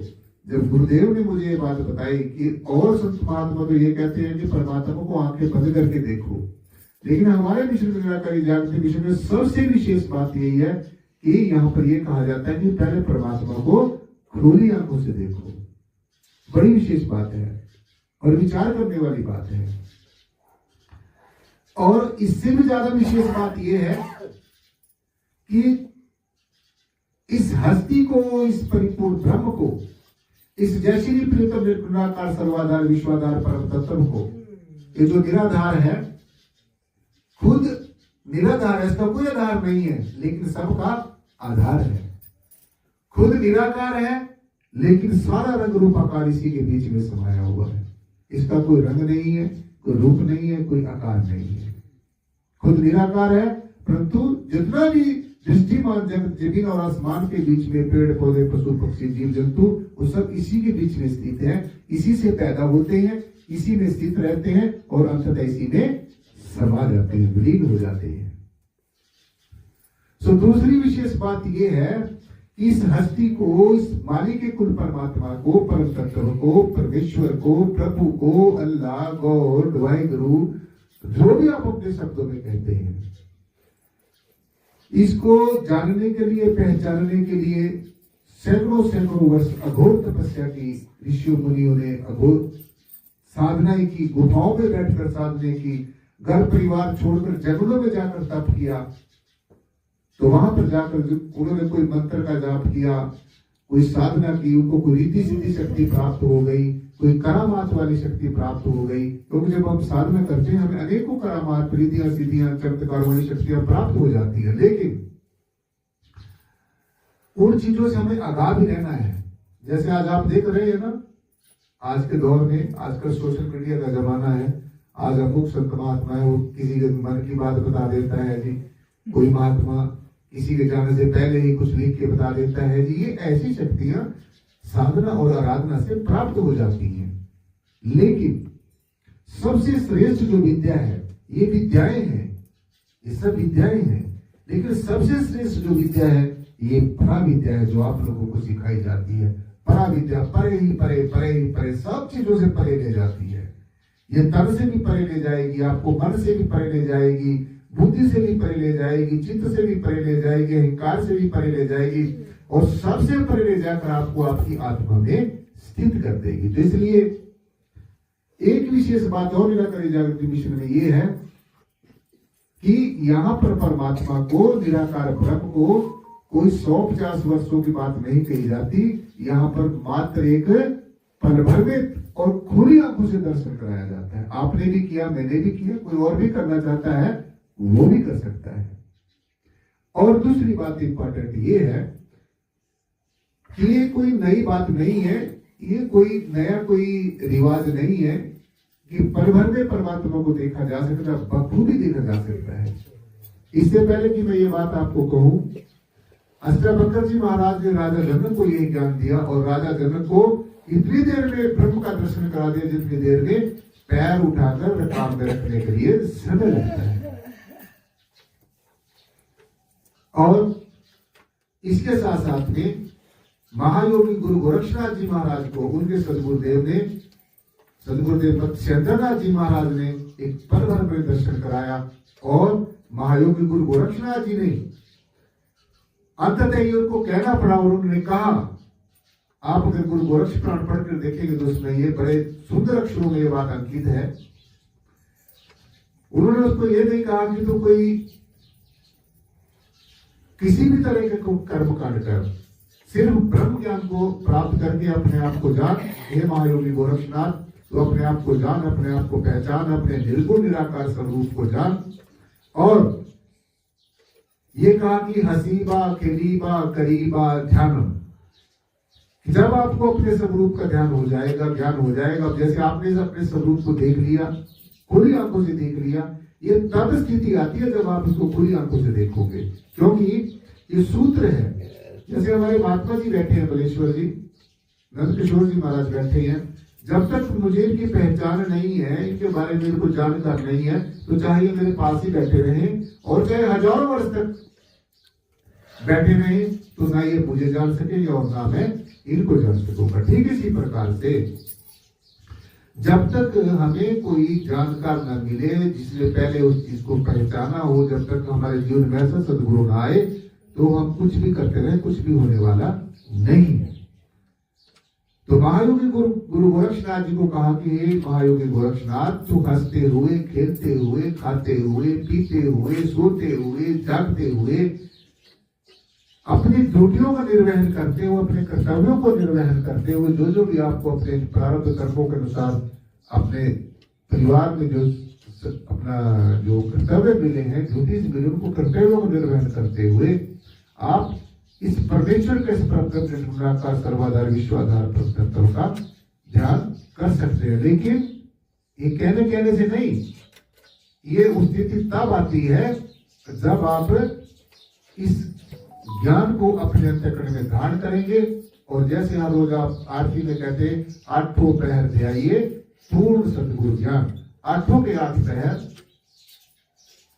जब गुरुदेव ने मुझे ये बात बताई कि और संत महात्मा तो ये कहते हैं कि परमात्मा को आंखें बंद करके देखो, लेकिन हमारे मिशन में निराकारी जागृति मिशन में सबसे विशेष बात यही है कि यहाँ पर ये कहा जाता है कि पहले परमात्मा को खुली आंखों से देखो। बड़ी विशेष बात है और विचार करने वाली बात है। और इससे भी ज्यादा विशेष बात यह है कि इस हस्ती को, इस परिपूर्ण ब्रह्म को, इस जय श्री प्रियतम निर्गुणाकार सर्वाधार विश्वाधार परम तत्व को, ये जो निराधार है, खुद निराधार है, इसका कोई आधार नहीं है लेकिन सबका आधार है। खुद निराकार है लेकिन सारा रंग रूप आकार इसी के बीच में समाया हुआ है। इसका कोई रंग नहीं है, कोई रूप नहीं है, कोई आकार नहीं है। खुद निराकार है, परंतु जितना भी दृष्टिमान जगत जमीन और आसमान के बीच में पेड़ पौधे पशु पक्षी जीव जंतु वो सब इसी के बीच में स्थित है, इसी से पैदा होते हैं, इसी में स्थित रहते हैं और अंततः इसी में समा जाते हैं, विलीन हो जाते हैं। दूसरी विशेष बात यह है कि इस हस्ती को, इस मालिक के कुल परमात्मा को, परम तत्व को, परमेश्वर को, प्रभु को, अल्लाह, गॉड, वाहिगुरु, जो भी आप अपने शब्दों में कहते हैं, इसको जानने के लिए, पहचानने के लिए सैकड़ों सैकड़ों वर्ष अघोर तपस्या की ऋषियों मुनियों ने, अघोर साधनाएं की, गुफाओं में बैठकर साधने की, घर परिवार छोड़कर जंगलों में जाकर तप किया। तो वहां पर जाकर उन्होंने कोई मंत्र का जाप किया, कोई साधना की, उनको कोई रीति सिद्धि शक्ति प्राप्त हो गई, कोई करामात वाली शक्ति प्राप्त हो गई। क्योंकि जब हम साधना करते हैं हमें अनेकों करामात, प्रीतियां, सिद्धियां, चमत्कार वाली शक्तियां प्राप्त हो जाती है, लेकिन उन चीजों से हमें आगाह भी रहना है। जैसे आज आप देख रहे हैं ना, आज के दौर में, आजकल सोशल मीडिया का जमाना है, आज अमुक संत महात्मा है, वो किसी के मन की बात बता देता है जी, कोई महात्मा किसी के जाने से पहले ही कुछ लिख के बता देता है जी। ये ऐसी शक्तियां साधना और आराधना से प्राप्त हो जाती हैं, लेकिन सबसे श्रेष्ठ जो विद्या है, ये विद्याएं हैं, ये सब विद्याएं हैं, लेकिन सबसे श्रेष्ठ जो विद्या है ये परा विद्या है, जो आप लोगों को सिखाई जाती है। परा विद्या परे ही परे, परे ही परे, सब चीजों से परे ले जाती है। ये तन से भी परे ले जाएगी, आपको मन से भी परे ले जाएगी, बुद्धि से भी परे ले जाएगी, चित्त से भी परे ले जाएगी, अहंकार से भी परे ले जाएगी, और सबसे परे ले जाकर आपको आपकी आत्मा में स्थित कर देगी। तो इसलिए एक विशेष बात और निराकारी जागृति मिशन में ये है कि यहाँ पर परमात्मा को, निराकार ब्रह्म को कोई 150 वर्षों की बात नहीं कही जाती। यहाँ पर मात्र एक पल भर में और खुली आंखों से दर्शन कराया जाता है। आपने भी किया, मैंने भी किया, कोई और भी करना चाहता है वो भी कर सकता है। और दूसरी बात इंपॉर्टेंट ये है कि ये कोई नई बात नहीं है, ये कोई नया कोई रिवाज नहीं है कि पल भर में परमात्मा को देखा जा सकता है, बखूबी देखा जा सकता है। इससे पहले कि मैं ये बात आपको कहूं, अष्टावक्र जी महाराज ने राजा जनक को यही ज्ञान दिया और राजा जनक को इतनी देर में ब्रह्म का दर्शन करा दिया जितनी देर में पैर उठाकर रकाब में रखने के लिए समय लगता है। और इसके साथ साथ में महायोगी गुरु गोरक्षनाथ जी महाराज को उनके सदगुरुदेव मत्स्येंद्रनाथ जी महाराज ने एक पल भर में दर्शन कराया और महायोगी गुरु गोरक्षनाथ जी ने अंततः ही उनको कहना पड़ा और उन्होंने कहा, आप अगर गुरु गोरक्ष पुराण पढ़कर देखेंगे तो उसमें ये बड़े सुंदर अक्षरों में ये बात अंकित है। उन्होंने उसको ये नहीं कहा कि तो कोई किसी भी तरह के कर्म कांड कर, सिर्फ ब्रह्म ज्ञान को प्राप्त करके अपने आप को जान। हे महायोगी गोरक्षनाथ, तो अपने आप को जान, अपने आप को पहचान, अपने निर्गुण निराकार स्वरूप को जान। और ये कहा कि हसीबा खिलीबा करीबा ध्यानम, जब आपको अपने स्वरूप का ध्यान हो जाएगा, ज्ञान हो जाएगा, जैसे आपने अपने स्वरूप को देख लिया, खुली आंखों से देख लिया, ये तब स्थिति आती है जब आप इसको खुली आंखों से देखोगे। क्योंकि ये सूत्र है, जैसे हमारे महात्मा जी बैठे हैं, बलेश्वर जी, नंद किशोर जी महाराज बैठे हैं, जब तक मुझे इनकी पहचान नहीं है, इनके बारे में मेरे को जानकार नहीं है, तो चाहे मेरे पास ही बैठे रहे और चाहे हजारों वर्ष तक बैठे रहे, तो ना ये मुझे जान सकेंगे और ना मैं इनको जान सकूंगा। ठीक इसी प्रकार से जब तक हमें कोई जानकार न मिले, जिसने पहले उस चीज को पहचाना हो, जब तक हमारे जीवन में ऐसा सदगुरु न आए, तो हम कुछ भी करते रहे, कुछ भी होने वाला नहीं है। तो महायोगी गुरु गोरक्षनाथ जी को कहा कि हे महायोगी गोरक्षनाथ, तू हंसते हुए, खेलते हुए, खाते हुए, पीते हुए, सोते हुए, जागते हुए, अपनी ड्यूटियों का निर्वहन करते हुए, अपने कर्तव्यों को निर्वहन करते हुए, जो भी आपको अपने प्रारब्ध कर्मों के अनुसार अपने परिवार में अपना जो कर्तव्य मिले हैं, ड्यूटीज मिले, उनको कर्तव्यों को निर्वहन करते हुए आप इस परमेश्वर के का सर्वाधार विश्वाधार तत्व का ध्यान कर सकते हैं। लेकिन ये कहने से नहीं, ये स्थिति तब आती है जब आप इस ज्ञान को अपने अंतःकरण में धारण करेंगे। और जैसे हर रोज आप आरती में कहते हैं, आठों पहर ध्याइए पूर्ण सदगुरु ज्ञान, आठों के 8 पहर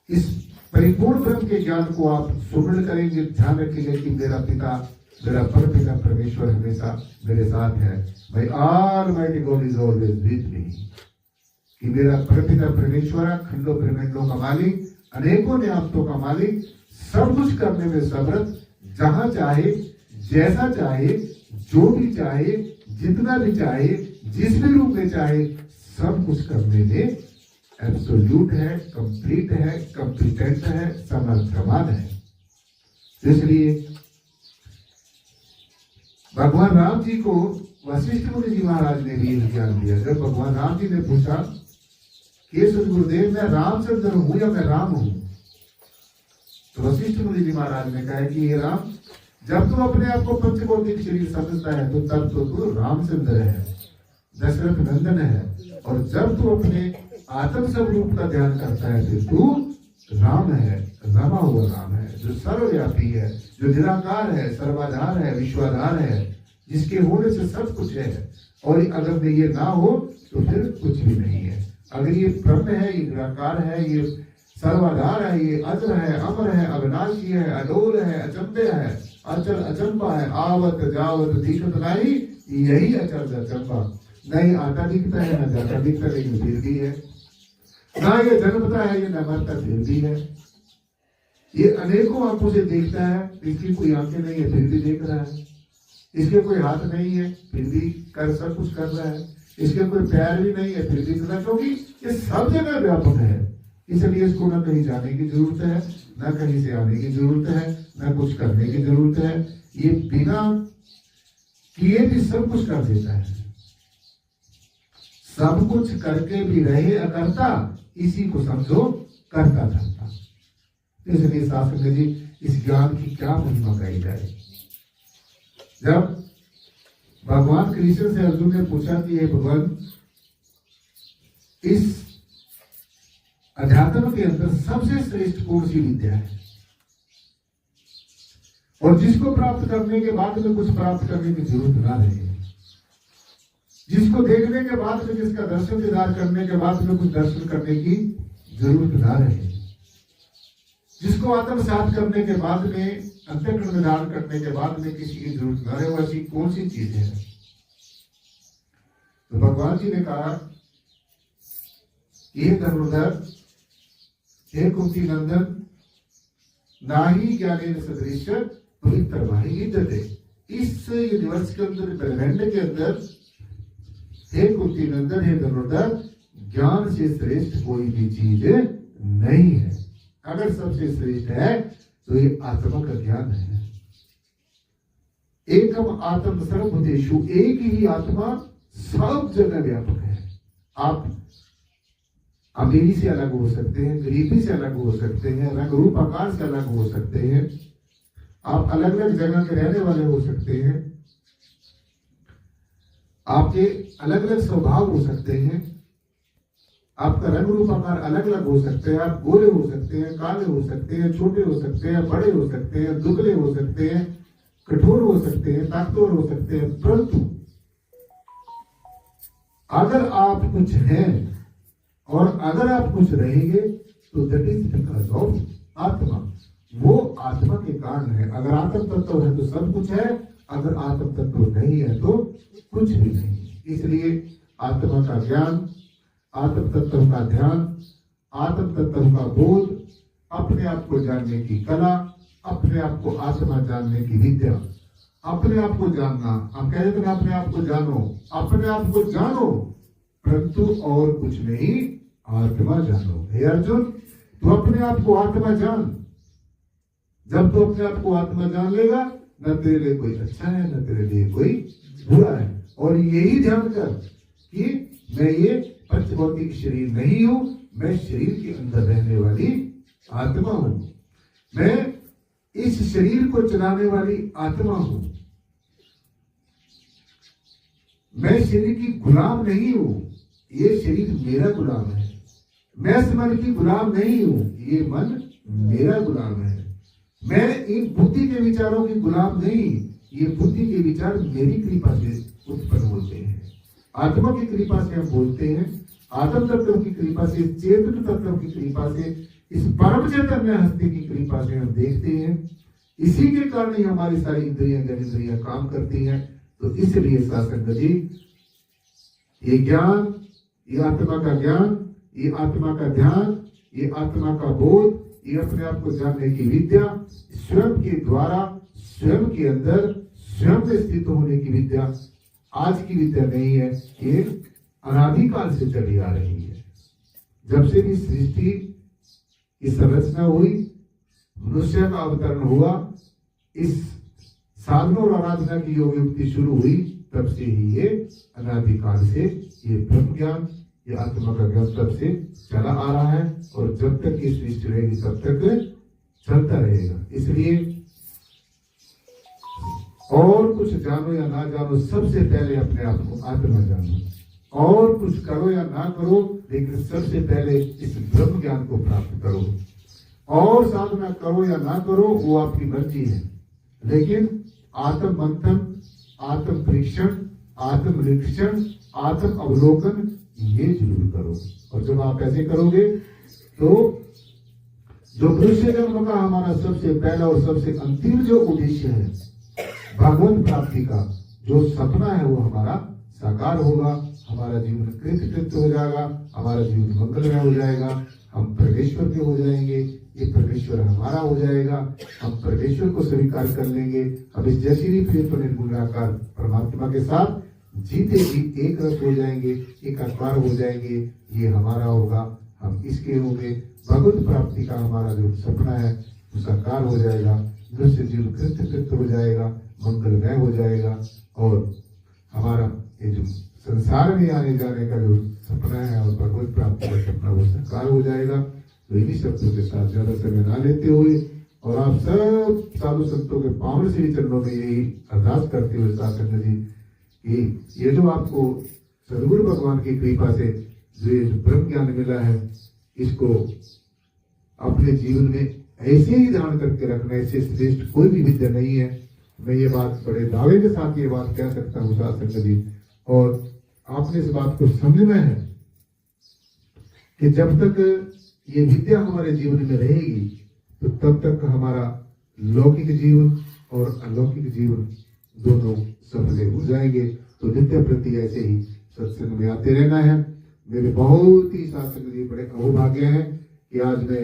इस परिपूर्ण ब्रह्म के ज्ञान को आप सुमरण करेंगे, ध्यान रखेंगे कि मेरा पिता, मेरा परमपिता परमेश्वर हमेशा मेरे साथ है। भाई almighty God is always with me, कि मेरा परमपिता परमेश्वर खंडों ब्रह्मांडों का मालिक, अनेकों नियामतों का मालिक, सब कुछ करने में समर्थ, जहां चाहे, जैसा चाहे, जो भी चाहे, जितना भी चाहे, जिस भी रूप में चाहे, सब कुछ करने में एब्सोल्यूट है, कंप्लीट है, कंपिटेंट है, समर्थवान है। इसलिए भगवान राम जी को वशिष्ठ मुनि जी महाराज ने भी ज्ञान दिया। जब भगवान राम जी ने पूछा कि सदगुरुदेव, मैं रामचंद्र हूं या मैं राम हूं, तो वशिष्ठ मुनि जी महाराज ने कहा कि ये राम, जब तू अपने आप को पंचभौतिक शरीर समझता है तो तब तो तू रामचंद्र है, दशरथ नंदन है। और जब तू अपने आत्म स्वरूप का ध्यान करता है तो तू राम है, रमा हुआ राम है, जो सर्वव्यापी है, जो निराकार है, सर्वाधार है, विश्वाधार है, जिसके होने से सब कुछ है। और अगर ये ना हो तो फिर कुछ भी नहीं है। अगर ये ब्रह्म है, ये निराकार है, ये सर्वाधार है, ये अजर है, अमर है, अविनाशी है, अडोल है, अचंबे है, अचल अचंबा है, आवत जावत दिखत नहीं, यही अचल अचंबा। नहीं आता दिखता है, न जाता दिखता, लेकिन फिर भी है। ना ये जन्मता है, ये न मरता, फिर भी है। ये अनेकों आंखों से देखता है, इसकी कोई आंखें नहीं है, फिर भी देख रहा है। इसके कोई हाथ नहीं है, फिर भी सब कुछ कर रहा है। इसके कोई पैर भी नहीं है, फिर भी कर, क्योंकि ये सब जगह व्यापक है। इसलिए इसको न कहीं जाने की जरूरत है, न कहीं से आने की जरूरत है, न कुछ करने की जरूरत है। ये बिना किए भी सब कुछ कर देता है। सब कुछ करके भी रहे अकर्ता, इसी को समझो करता धरता। इसलिए शास्त्र में जी इस ज्ञान की क्या महिमा कही जाए। जब भगवान कृष्ण से अर्जुन ने पूछा कि हे भगवान, इस अध्यात्म के अंदर सबसे श्रेष्ठ कौन सी विद्या है, और जिसको प्राप्त करने के बाद में कुछ प्राप्त करने की जरूरत ना रहे, जिसको देखने के बाद में, जिसका दर्शन दीदार करने के बाद में कुछ दर्शन करने की जरूरत ना रहे, जिसको आत्मसात करने के बाद में, अंतःकरण निधान करने के बाद में किसी की जरूरत ना रहे, वैसी कौन सी चीज है? तो भगवान जी ने कहा ये धनुर्धर, हे कुंती नंदन, नाही ज्ञानेन सदृश पवित्र वाही विद्यते। इस यूनिवर्स के अंदर, ब्रह्मांड के अंदर, हे कुंती नंदन, हे धनुर्धर, ज्ञान से श्रेष्ठ कोई भी चीज नहीं है। अगर सबसे श्रेष्ठ है तो ये आत्मा का ज्ञान है। एकम आत्म सर्वभूतेषु, एक ही आत्मा सब जगह व्यापक है। आप अमीरी से अलग हो सकते हैं, गरीबी से अलग हो सकते हैं, रंग रूप आकार से अलग हो सकते हैं, आप अलग अलग जगह के रहने वाले हो सकते हैं, आपके अलग अलग स्वभाव हो सकते हैं, आपका रंग रूप आकार अलग अलग हो सकते हैं, आप गोरे हो सकते हैं, काले हो सकते हैं, छोटे हो सकते हैं, बड़े हो सकते हैं, दुबले हो सकते हैं, कठोर हो सकते हैं, ताकतवर हो सकते हैं, परंतु अगर आप कुछ हैं और अगर आप कुछ रहेंगे तो दैट इज बिकॉज ऑफ आत्मा। वो आत्मा के कारण है। अगर आत्म तत्व है तो सब कुछ है, अगर आत्म तत्व नहीं है तो कुछ भी नहीं। इसलिए आत्मा का ज्ञान, आत्म तत्व का ध्यान, आत्म तत्व का बोध, अपने आप को जानने की कला, अपने आप को आत्मा जानने की विद्या, अपने आप को जानना। हम कह देते हैं अपने आप को जानो, अपने आप को जानो, परंतु और कुछ नहीं, आत्मा जानो। हे अर्जुन, तू अपने आप को आत्मा जान। जब तू अपने आप को आत्मा जान लेगा, न तेरे लिए कोई अच्छा है, न तेरे लिए कोई बुरा है। और यही ध्यान कर कि मैं ये पंचभौतिक शरीर नहीं हूं, मैं शरीर के अंदर रहने वाली आत्मा हूं, मैं इस शरीर को चलाने वाली आत्मा हूं, मैं शरीर की गुलाम नहीं हूं, ये शरीर मेरा गुलाम है। मैं इस मन की गुलाम नहीं हूं, ये मन मेरा गुलाम है। मैं इन बुद्धि के विचारों की गुलाम नहीं, ये बुद्धि के विचार मेरी कृपा से उत्पन्न होते हैं। आत्मा की कृपा से हम बोलते हैं, आत्म तत्व की कृपा से, चेतन तत्व की कृपा से, इस परम चैतन्य हस्ती की कृपा से हम देखते हैं। इसी के कारण ही हमारी सारी इंद्रियां ज्ञानेंद्रियां काम करती हैं। तो इसलिए शास्त्र जी, ये ज्ञान, ये आत्मा का ज्ञान, ये आत्मा का ध्यान, ये आत्मा का बोध, ये अपने आप को जानने की विद्या, स्वयं के द्वारा, स्वयं के अंदर, स्वयं में स्थित होने की विद्या आज की विद्या नहीं है, ये अनादिकाल से चली आ रही है। जब से भी सृष्टि की संरचना हुई, मनुष्य का अवतरण हुआ, इस साधना और आराधना की योग युक्ति शुरू हुई, तब से ही ये अनादिकाल से ये ब्रह्म ज्ञान, ये आत्मा का ज्ञान तब से चला आ रहा है। और जब तक ये सृष्टि रहेगी तब तक चलता रहेगा। इसलिए और कुछ जानो या ना जानो, सबसे पहले अपने आप को आत्मा जानो। और कुछ करो या ना करो, लेकिन सबसे पहले इस ब्रह्म ज्ञान को प्राप्त करो। और साधना करो या ना करो, वो आपकी मर्जी है, लेकिन आत्म मंथन, आत्म परीक्षण, आत्म निरीक्षण, आत्म अवलोकन ये जरूर करो। और जब आप ऐसे करोगे तो जो मनुष्य जन्म का हमारा सबसे पहला और सबसे अंतिम जो उद्देश्य है, भगवत प्राप्ति का जो सपना है, वो हमारा साकार होगा। हमारा जीवन कृतकृत्य हो जाएगा, हमारा जीवन मंगलमय हो जाएगा, हम परमेश्वर के हो जाएंगे, ये परमेश्वर हमारा हो जाएगा, हम परमेश्वर को स्वीकार कर लेंगे। हम इस जैसी प्रेम पर निर्गुणाकार परमात्मा के साथ जीते जी एक रस हो जाएंगे, एक आकार हो जाएंगे, ये हमारा होगा, हम इसके होंगे। भगवत प्राप्ति का हमारा जो सपना है वो साकार हो जाएगा, दृश्य जीवन कृतकृत्य हो जाएगा, मंगलमय हो जाएगा। और हमारा ये जो संसार में आने जाने का जो सपना है और भगवत प्राप्ति का सपना, वो साकार हो जाएगा। तो इन्हीं शब्दों के साथ ज्यादा समय ना लेते हुए और आप सब साधु संतों के पावन श्री चरणों में यही अरदास करते हुए शासन जी कि ये जो आपको सदगुरु भगवान की कृपा से जो ये ब्रह्म ज्ञान मिला है, इसको अपने जीवन में ऐसे ही ध्यान करके रखना, ऐसे श्रेष्ठ कोई भी विद्या नहीं है। मैं ये बात बड़े दावे के साथ ये बात कह सकता हूँ साथ संगत जी, और आपने इस बात को समझना है कि जब तक ये विद्या हमारे जीवन में रहेगी तो तब तक हमारा लौकिक जीवन और अलौकिक जीवन दोनों सफल हो जाएंगे। तो नित्य प्रति ऐसे ही सत्संग में आते रहना है। मेरे बहुत ही शासक जी बड़े अहोभाग्य हैं कि आज मैं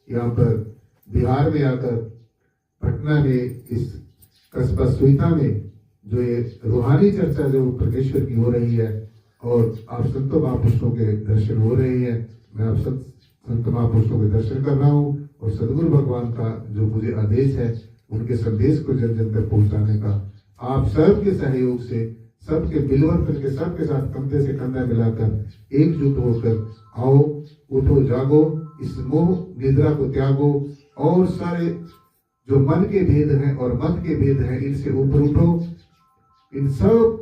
यहाँ पर बिहार में आकर पटना में इस कस्बा सुईता में जो ये रूहानी चर्चा जो परमेश्वर की हो रही है और आप संतों महापुरुषों के दर्शन हो रहे हैं, मैं आप संत महापुरुषों के दर्शन कर रहा हूँ और सदगुरु भगवान का जो मुझे आदेश है उनके संदेश को जन जन तक पहुंचाने का आप सबके सहयोग से, सबके मिलवर करके, सबके साथ कंधे से कंधा मिलाकर एकजुट होकर आओ, उठो, जागो, इस मोह निद्रा को त्यागो और सारे जो मन के भेद हैं और मत के भेद हैं इनसे ऊपर उठो। इन सब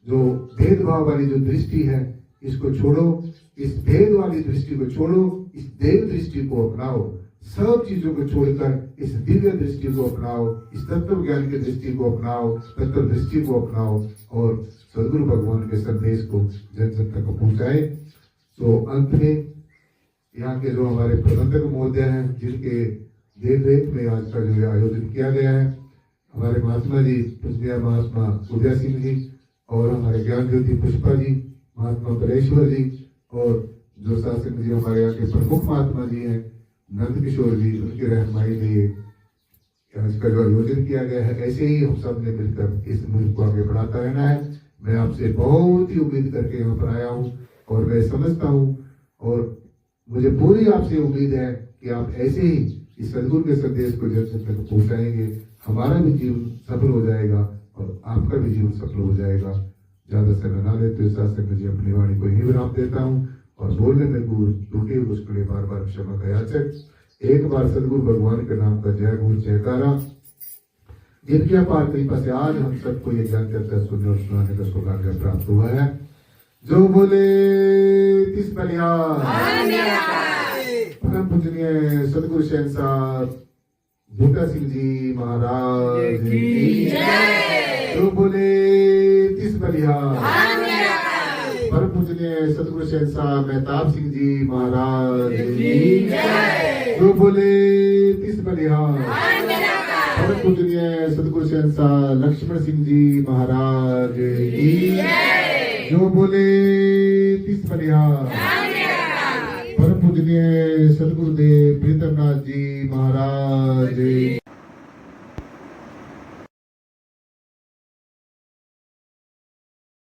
जो भेदभाव वाली जो दृष्टि है इसको छोड़ो, इस भेद वाली दृष्टि को छोड़ो, इस देव दृष्टि को अपनाओ, सब चीजों को छोड़कर इस दिव्य दृष्टि को अपनाओ, इस तत्व ज्ञान की दृष्टि को अपनाओ, तत्व दृष्टि को अपनाओ और सदगुरु भगवान के संदेश को जन जन तक पहुंचाए। तो अंत में यहाँ के जो हमारे प्रबंधक महोदय हैं जिनके देख रेख में आज का जो आयोजन किया गया है, हमारे महात्मा जी पूज्य महात्मा उदय सिंह जी और हमारे ज्ञान ज्योति पुष्पा जी, महात्मा परेश्वर जी और जो शासक जी हमारे यहाँ के प्रमुख महात्मा जी हैं नंद किशोर जी, उनकी रहनुमाई में ये आज का जो आयोजन किया गया है। ऐसे ही हम सब ने मिलकर इस मुहिम को आगे बढ़ाता रहना है। मैं आपसे बहुत ही उम्मीद करके यहाँ पर आया हूँ और मैं समझता हूँ और मुझे पूरी आपसे उम्मीद है कि आप ऐसे ही इस सदगुरु के संदेश को जन जन तक पहुंचाएंगे। हमारा भी जीवन सफल हो जाएगा और आपका भी जीवन सफल हो जाएगा। ज्यादा समय ना लेते शासक जी अपनी वाणी को ही विराम देता हूँ और बोलने में टूटे हुए उसके लिए बार बार क्षमा का याचक। एक बार सदगुरु भगवान के नाम का जय गुरु जयकारा। जिनकी अपार कृपा से आज हम सबको ये ज्ञान चर्चा सुनने और सुनाने का सौभाग्य प्राप्त हुआ है। जो बोले तिस बलिहार परम पूजनीय सदगुरु शहंशाह बूटा सिंह जी महाराज की जय। जो बोले तिस बलिहार परम पूजनीय सदगुरु शहंशाह मेहताब सिंह जी महाराज की जय। जो बोले तिस बलिहार परम पूजनीय सदगुरु शहंशाह लक्ष्मण सिंह जी महाराज की जय। जो बोले तिस बलिहार परम पूजनीय सदगुरुदेव प्रीतमनाथ जी महाराज